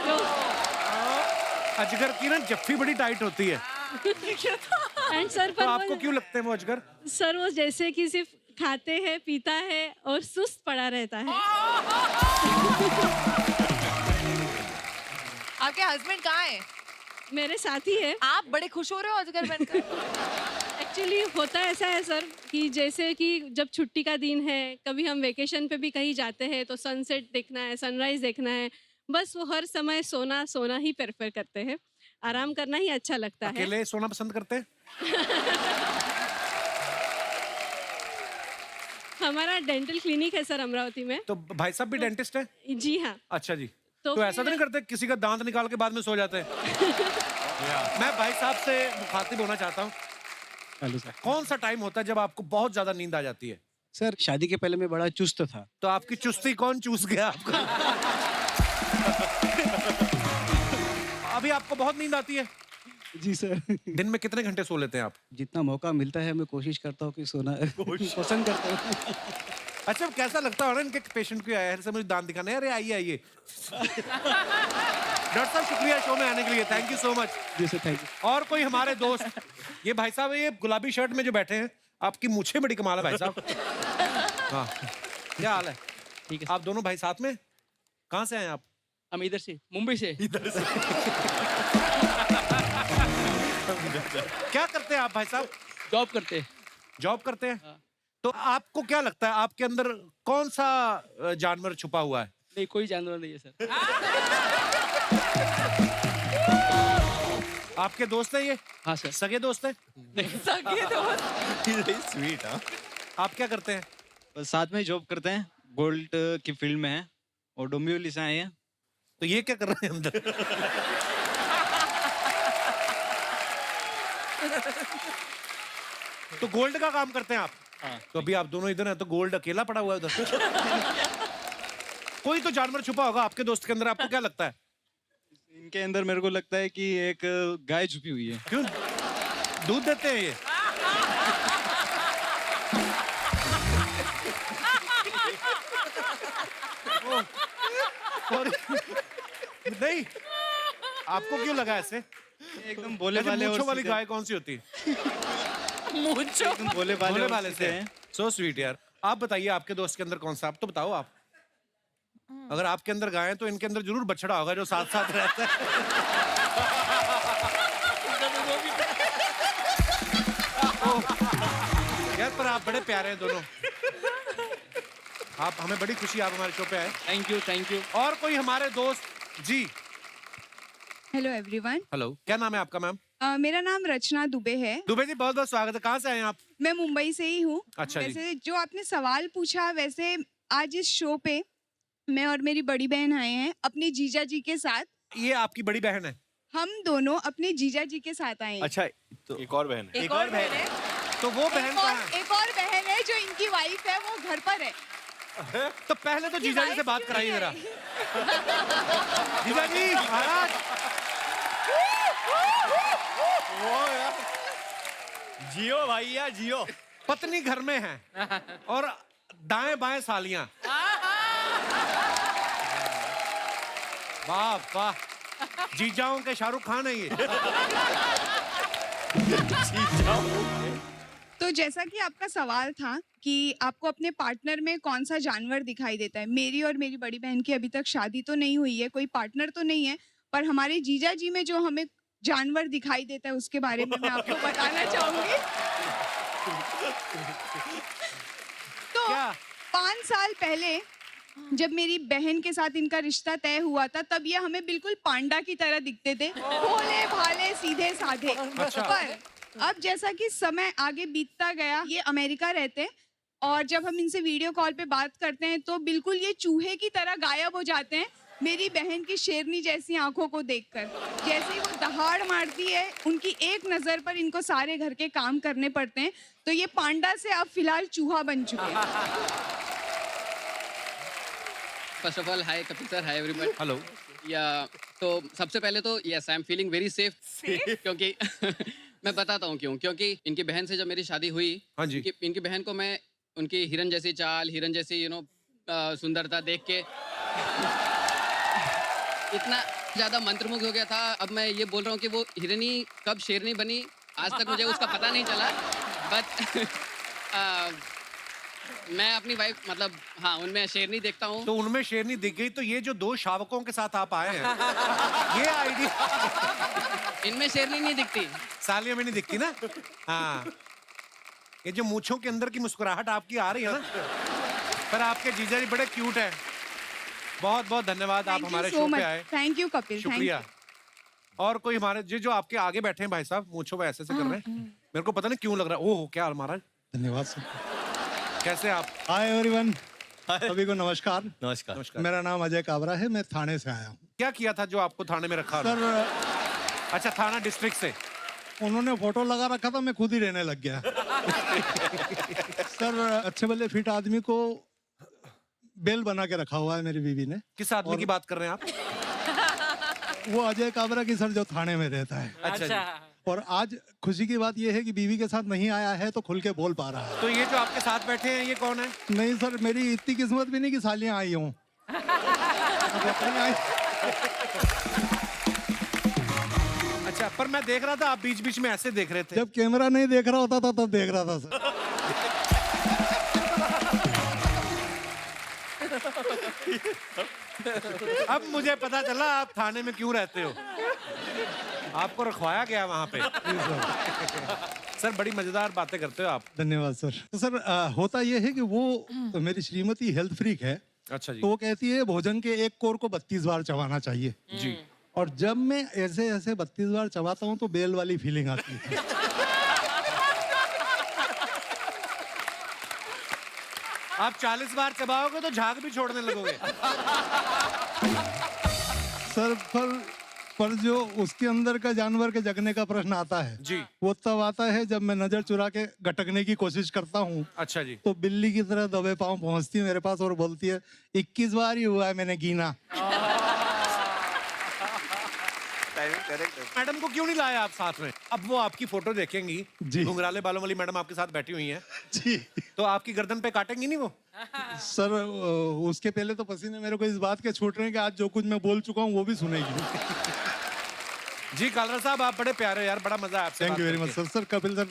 अजगर की ना जफ्फी बड़ी टाइट होती है। एंड सर तो आपको क्यों लगते हैं वो अजगर? सर वो जैसे कि सिर्फ खाते हैं, पीता है और सुस्त पड़ा रहता है। आपके हस्बैंड कहाँ है? मेरे साथ ही है। आप बड़े खुश हो रहे हो अजगर बनकर? एक्चुअली होता ऐसा है सर कि जैसे कि जब छुट्टी का दिन है, कभी हम वेकेशन पे भी कहीं जाते हैं तो सनसेट देखना है, सनराइज देखना है, बस वो हर समय सोना सोना ही प्रेफर करते हैं। आराम करना ही अच्छा लगता है। अकेले सोना पसंद करते हैं? हमारा डेंटल क्लिनिक है सर अमरावती में। तो भाई साहब भी डेंटिस्ट है? जी हाँ। अच्छा जी। तो तो ऐसा तो नहीं करते किसी का दांत निकाल के बाद में सो जाते हैं? मैं भाई साहब से मुखातिब होना चाहता हूँ। Hello sir. कौन सा टाइम होता है जब आपको बहुत ज्यादा नींद आ जाती है? सर शादी के पहले मैं बड़ा चुस्त था। तो आपकी चुस्ती कौन चूस गया आपको? अभी आपको बहुत नींद आती है? जी सर। दिन में कितने घंटे सो लेते हैं आप? जितना मौका मिलता है मैं कोशिश करता हूँ कि सोना पसंद करता हूँ। अच्छा कैसा लगता है इनके पेशेंट को आया है मुझे दांत दिखाने? अरे आइए आइए। डॉक्टर साहब शुक्रिया शो में आने के लिए, थैंक यू सो मच। जी सर थैंक यू। और कोई हमारे दोस्त, ये भाई साहब ये गुलाबी शर्ट में जो बैठे हैं, आपकी मूछें बड़ी कमाल है भाई साहब। हाँ क्या हाल है? ठीक है। आप दोनों भाई साथ में? कहाँ से आए आप? हम इधर से, मुंबई से। इधर से। क्या करते हैं आप भाई साहब? जॉब करते हैं। जॉब करते हैं? हाँ। तो आपको क्या लगता है आपके अंदर कौन सा जानवर छुपा हुआ है? नहीं कोई जानवर नहीं है सर। आपके दोस्त है ये? हाँ सर। सगे दोस्त है? सगे दोस्त? स्वीट। हाँ। आप क्या करते हैं? बस साथ में जॉब करते हैं, गोल्ड की फील्ड में है और डोंबिवली से आए हैं। तो ये क्या कर रहे हैं अंदर? तो गोल्ड का काम करते हैं आप? हाँ। तो अभी आप दोनों इधर हैं तो गोल्ड अकेला पड़ा हुआ है उधर। कोई तो जानवर छुपा होगा आपके दोस्त के अंदर, आपको क्या लगता है? इनके अंदर मेरे को लगता है कि एक गाय छुपी हुई है। क्यों? दूध देते हैं ये? नहीं, आपको क्यों लगा ऐसे? एकदम भोले भाले और मूंछों वाली सीधे। गाय कौन सी होती है? मूंछों एकदम भोले भाले और वाले सीधे से। हैं। सो स्वीट यार। आप बताइए आपके दोस्त के अंदर कौन सा? आप तो बताओ आप। अगर आपके अंदर गाय है तो इनके अंदर जरूर बछड़ा होगा जो साथ साथ रहता है। यार पर आप बड़े प्यारे हैं दोनों। आप हमें बड़ी खुशी आप हमारे शो पे आए। Thank you thank you. और कोई हमारे दोस्त? जी हेलो एवरीवन। हेलो, क्या नाम है आपका मैम? मेरा नाम रचना दुबे है। दुबे जी बहुत बहुत स्वागत है। कहाँ से आए हैं आप? मैं मुंबई से ही हूँ। अच्छा जी। वैसे जो आपने सवाल पूछा, वैसे आज इस शो पे मैं और मेरी बड़ी बहन आए हैं अपने जीजा जी के साथ। ये आपकी बड़ी बहन है? हम दोनों अपने जीजा जी के साथ आए हैं। अच्छा तो एक और बहन है। एक और बहन है? तो वो बहन कहाँ है? एक और बहन है जो इनकी वाइफ है, वो घर पर है। तो पहले तो जीजा जी से बात कराइए जरा। जीजा जी महाराज। जियो भैया जियो। पत्नी घर में है और दाएं बाएं सालियां। वाह वाह, जीजाओं के शाहरुख खान है ये। तो जैसा कि आपका सवाल था कि आपको अपने पार्टनर में कौन सा जानवर दिखाई देता है, मेरी और मेरी बड़ी बहन की अभी तक शादी तो नहीं हुई है, कोई पार्टनर तो नहीं है, पर हमारे जीजा जी में जो हमें जानवर दिखाई देता है उसके बारे में मैं आपको बताना चाहूंगी। तो 5 साल पहले जब मेरी बहन के साथ इनका रिश्ता तय हुआ था, तब ये हमें बिल्कुल पांडा की तरह दिखते थे, भोले भाले सीधे साधे। अच्छा। पर अब जैसा कि समय आगे बीतता गया, ये अमेरिका रहते हैं और जब हम इनसे वीडियो कॉल पे बात करते हैं तो बिल्कुल ये चूहे की तरह गायब हो जाते हैं मेरी बहन की शेरनी जैसी आंखों को देखकर। जैसे ही वो दहाड़ मारती है, उनकी एक नजर पर इनको सारे घर के काम करने पड़ते हैं, तो ये पांडा से अब फिलहाल चूहा बन चुके हैं। First of all hi Kapil sir, hi everyone. Hello. या तो सबसे पहले तो yes I am feeling very safe क्योंकि मैं बताता हूँ क्यों। क्योंकि इनकी बहन से जब मेरी शादी हुई, हाँ जी, इनकी बहन को मैं उनकी हिरन जैसी चाल, हिरन जैसी सुंदरता देख के इतना ज्यादा मंत्रमुग्ध हो गया था। अब मैं ये बोल रहा हूँ कि वो हिरनी कब शेरनी बनी आज तक मुझे उसका पता नहीं चला, बट मैं अपनी वाइफ मतलब हाँ उनमें शेरनी देखता हूँ। तो उनमें शेरनी दिख गई, तो ये जो 2 शावकों के साथ आप आए हैं ये आइडिया इनमें शेरनी नहीं दिखती, सालियों में नहीं दिखती ना। हाँ, ये जो मूंछों के अंदर की मुस्कुराहट आपकी आ रही है ना, पर आपके जीजा जी बड़े क्यूट है। बहुत बहुत धन्यवाद, आप हमारे शो पे आए। थैंक यू कपिल, शुक्रिया। और कोई हमारे जो आपके आगे बैठे हैं भाई साहब, मूंछों पे ऐसे कर रहे हैं, मेरे को पता नहीं क्यों लग रहा है। ओह क्या महाराज, धन्यवाद सर। कैसे आप? हाय एवरीवन, सभी को नमस्कार। नमस्कार। मेरा नाम अजय काबरा है, मैं थाने से आया हूँ। क्या किया था जो आपको थाने में रखा? सर अच्छा, थाना डिस्ट्रिक्ट से उन्होंने फोटो लगा रखा था, मैं खुद ही रहने लग गया। सर अच्छे भले फिट आदमी को बेल बना के रखा हुआ है मेरी बीवी ने। किस आदमी की बात कर रहे हैं आप? वो अजय काबरा की सर, जो थाने में रहता है। अच्छा। और आज खुशी की बात यह है कि बीवी के साथ नहीं आया है तो खुल के बोल पा रहा है। तो ये जो आपके साथ बैठे हैं ये कौन है? नहीं सर, मेरी इतनी किस्मत भी नहीं कि सालियां आई हूँ। अच्छा, पर मैं देख रहा था आप बीच बीच में ऐसे देख रहे थे। जब कैमरा नहीं देख रहा होता था तब देख रहा था सर। अब मुझे पता चला आप थाने में क्यों रहते हो। आपको रखवाया गया वहां पे। सर बड़ी मजेदार बातें करते हो आप। धन्यवाद सर। तो सर होता यह है कि वो तो मेरी श्रीमती हेल्थ फ्रीक है। अच्छा जी। तो वो कहती है भोजन के एक कोर को 32 बार चबाना चाहिए जी। और जब मैं ऐसे ऐसे 32 बार चबाता हूँ तो बेल वाली फीलिंग आती है। आप 40 बार चबाओगे तो झाग भी छोड़ने लगोगे। सर पर जो उसके अंदर का जानवर के जगने का प्रश्न आता है जी, वो तब आता है जब मैं नजर चुरा के गटकने की कोशिश करता हूँ। अच्छा जी। तो बिल्ली की तरह दबे पांव पहुंचती है मेरे पास और बोलती है 21 बार ही हुआ है, मैंने गिना। मैडम को क्यों नहीं लाया आप साथ में? अब वो आपकी फोटो देखेंगी, घुंघराले बालों वाली मैडम आपके साथ बैठी हुई हैं जी, तो आपकी गर्दन पे काटेंगी नहीं वो? सर उसके पहले तो पसीने मेरे को इस बात के छूट रहे हैं कि आज जो कुछ मैं बोल चुका हूँ वो भी सुनेगी। जी कालरा साहब आप बड़े प्यारे यार, बड़ा मजा है आपसे। Thank you very much sir. Sir Kapil sir,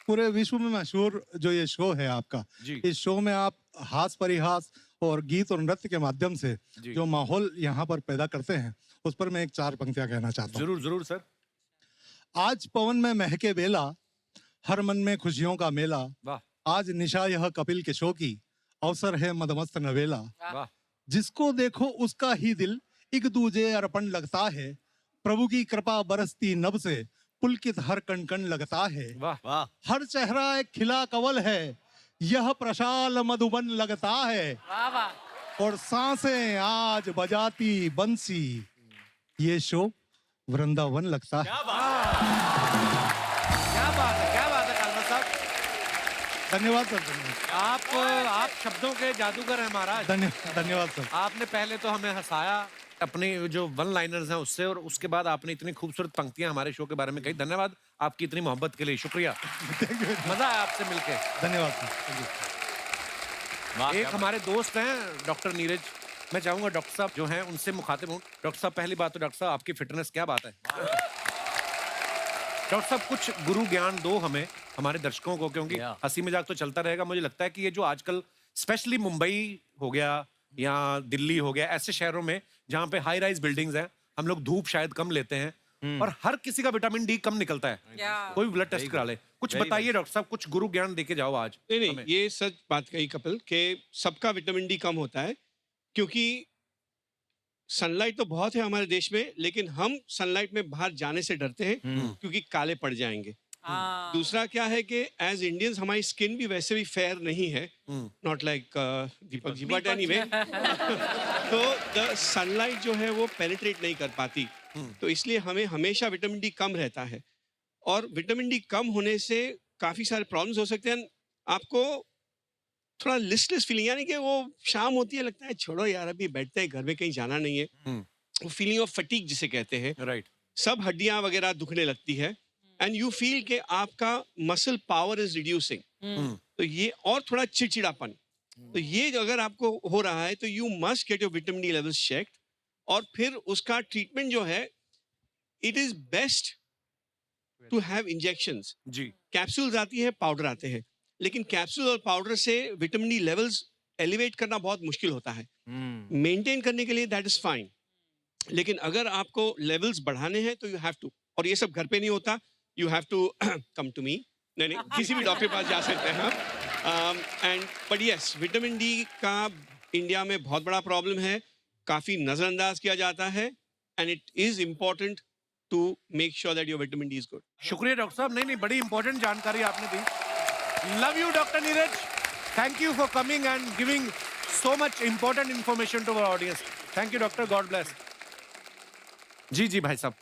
पूरे विश्व में मशहूर जो ये शो है आपका, इस शो में आप हास परिहास और गीत और नृत्य के माध्यम से जो माहौल यहाँ पर पैदा करते हैं उस पर मैं एक 4 पंक्तियां कहना चाहता हूँ। जरूर जरूर सर। आज पवन में महके बेला, हर मन में खुशियों का मेला। आज निशा यह कपिल के शो की, अवसर है मदमस्त नवेला। जिसको देखो उसका ही दिल एक दूजे अर्पण लगता है। प्रभु की कृपा बरसती नभ से पुलकित हर कण कण लगता है। हर चेहरा एक खिला कवल है, यह प्रशाल मधुबन लगता है। और सांसें आज बजाती बंसी, ये शो वृंदावन लगता है। क्या बात है कालरा साहब। धन्यवाद सर। आप शब्दों के जादूगर हैं महाराज। धन्यवाद सर। आपने पहले तो हमें हंसाया अपनी जो वन लाइनर्स हैं उससे, और उसके बाद आपने इतनी खूबसूरत पंक्तियां हमारे शो के बारे में कही। धन्यवाद आपकी इतनी मोहब्बत के लिए, शुक्रिया। मजा आया आपसे मिलके। धन्यवाद सर। एक हमारे दोस्त हैं डॉक्टर नीरज, मैं चाहूंगा डॉक्टर साहब जो हैं उनसे मुखातिब हूँ। डॉक्टर साहब पहली बात तो डॉक्टर साहब आपकी फिटनेस क्या बात है? डॉक्टर साहब कुछ गुरु ज्ञान दो हमें, हमारे दर्शकों को, क्योंकि हंसी मजाक तो चलता रहेगा। मुझे लगता है कि ये जो आजकल स्पेशली मुंबई हो गया या दिल्ली हो गया, ऐसे शहरों में जहाँ पे हाई राइज बिल्डिंग्स हैं, हम लोग धूप शायद कम लेते हैं और हर किसी का विटामिन डी कम निकलता है। कोई ब्लड टेस्ट करा ले। कुछ बताइए डॉक्टर साहब, कुछ गुरु ज्ञान देके जाओ आज। नहीं, ये सच बात कही कपिल कि सबका विटामिन डी कम होता है, क्योंकि सनलाइट तो बहुत है हमारे देश में, लेकिन हम सनलाइट में बाहर जाने से डरते हैं क्योंकि काले पड़ जाएंगे। दूसरा क्या है कि एज इंडियंस हमारी स्किन भी वैसे भी फेयर नहीं है, not like Deepak ji, but anyway तो द सनलाइट जो है वो पेनिट्रेट नहीं कर पाती, तो इसलिए हमें हमेशा विटामिन डी कम रहता है, और विटामिन डी कम होने से काफी सारे प्रॉब्लम्स हो सकते हैं। आपको थोड़ा लिस्टलेस फीलिंग, यानी कि वो शाम होती है लगता है छोड़ो यार अभी बैठते हैं घर में, कहीं जाना नहीं है, वो फीलिंग ऑफ फटीग जिसे कहते हैं, राइट, सब हड्डियां वगैरह दुखने लगती है, एंड यू फील कि आपका मसल पावर इज रिड्यूसिंग, तो ये और थोड़ा चिड़चिड़ापन, तो ये अगर आपको हो रहा है तो you must get your vitamin D levels checked, और फिर उसका ट्रीटमेंट जो है it is best to have injections. जी, कैप्सूल्स आती है, पाउडर आते हैं, लेकिन कैप्सूल और पाउडर से विटामिन डी लेवल्स एलिवेट करना बहुत मुश्किल होता है, मेंटेन करने के लिए दैट इज फाइन, लेकिन अगर आपको लेवल्स बढ़ाने हैं तो यू हैव टू, और ये सब घर पे नहीं होता, you have to come to me, नहीं किसी भी डॉक्टर के पास जा सकते हैं आप, and but yes vitamin D का इंडिया में बहुत बड़ा प्रॉब्लम है, काफी नजरअंदाज किया जाता है, and it is important to make sure that your vitamin D is good. शुक्रिया डॉक्टर साहब, नहीं बड़ी इंपॉर्टेंट जानकारी आपने दी। Love you doctor Neeraj, thank you for coming and giving so much important information to our audience. Thank you doctor, God bless. जी जी भाई साहब।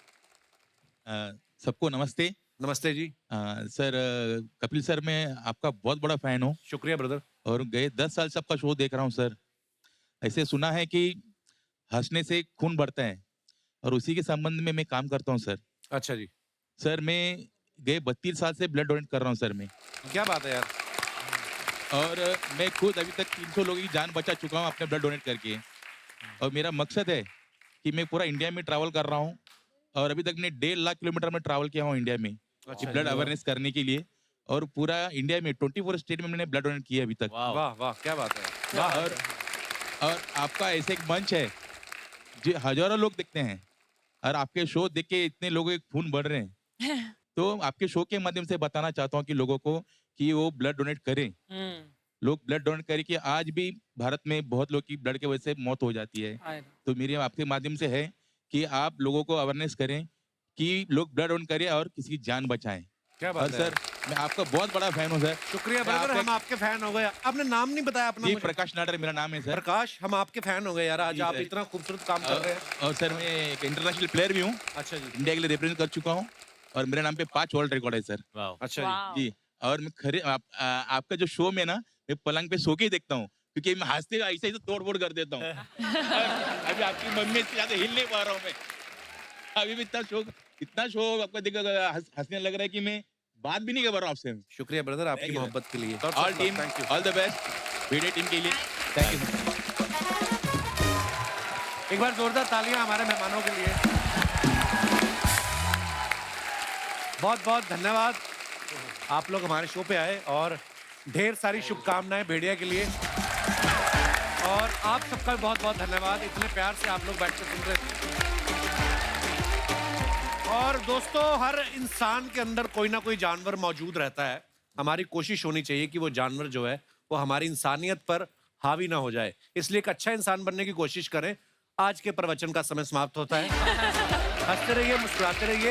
सबको नमस्ते। नमस्ते जी। सर कपिल सर, मैं आपका बहुत बड़ा फैन हूँ। शुक्रिया ब्रदर। और गए 10 साल से आपका शो देख रहा हूँ सर। ऐसे सुना है कि हंसने से खून बढ़ता है, और उसी के संबंध में मैं काम करता हूँ सर। अच्छा जी। सर मैं गए 32 साल से ब्लड डोनेट कर रहा हूँ सर मैं। क्या बात है यार। और मैं खुद अभी तक 300 लोगों की जान बचा चुका हूँ अपने ब्लड डोनेट करके, और मेरा मकसद है कि मैं पूरा इंडिया में ट्रैवल कर रहा हूँ, और अभी तक मैं 1.5 लाख किलोमीटर में ट्रैवल किया हूँ इंडिया में ब्लड अवेयरनेस करने के लिए, और पूरा इंडिया में 24 स्टेट में मैंने ब्लड डोनेट किया अभी तक। वाह वाह, क्या बात है। और आपका ऐसे एक मंच है जो हजारों लोग देखते हैं, और आपके शो देख के इतने लोगों के खून बढ़ रहे हैं, तो आपके शो के माध्यम से बताना चाहता हूँ कि लोगों को कि वो ब्लड डोनेट करें। लोग ब्लड डोनेट करें कि आज भी भारत में बहुत लोग की ब्लड की वजह से मौत हो जाती है, तो मेरी आपके माध्यम से है कि आप लोगों को अवेयरनेस करें कि लोग ब्लड डोनेट करें और किसी की जान बचाएं। क्या बात और है सर मैं आपका बहुत बड़ा फैन हूँ सर। शुक्रिया ब्रदर, हम आपके फैन हो गए। आपने नाम नहीं बताया अपना। जी प्रकाश नाडर मेरा नाम है सर। प्रकाश, हम आपके फैन हो गए यार, आज आप इतना खूबसूरत काम कर रहे हैं। और सर मैं एक इंटरनेशनल प्लेयर भी हूँ। अच्छा जी। इंडिया के लिए रिप्रेजेंट कर चुका हूँ, और मेरे नाम पे 5 वर्ल्ड रिकॉर्ड है सर। अच्छा जी। और मैं खरे आपका जो शो में ना, मैं पलंग पे सो के ही देखता हूँ, क्योंकि मैं हंसते ऐसे ही तो तोड़ फोड़ कर देता हूँ। अभी आपकी मम्मी से ज्यादा हिल नहीं पा रहा हूँ मैं। अभी भी इतना शो आपका देख हंसने लग रहा है कि मैं बात भी नहीं कर पा रहा हूँ आपसे। शुक्रिया ब्रदर आपकी मोहब्बत के लिए। All team, all the best video team के लिए। Thank you. एक बार जोरदार तालियां हमारे मेहमानों के लिए। बहुत बहुत धन्यवाद, आप लोग हमारे शो पे आए, और ढेर सारी शुभकामनाएं भेड़िया के लिए, और आप सबका बहुत बहुत धन्यवाद, इतने प्यार से आप लोग बैठ के सुन रहे थे। और दोस्तों, हर इंसान के अंदर कोई ना कोई जानवर मौजूद रहता है। हमारी कोशिश होनी चाहिए कि वो जानवर जो है वो हमारी इंसानियत पर हावी ना हो जाए, इसलिए एक अच्छा इंसान बनने की कोशिश करें। आज के प्रवचन का समय समाप्त होता है। हंसते रहिए, मुस्कुराते रहिए।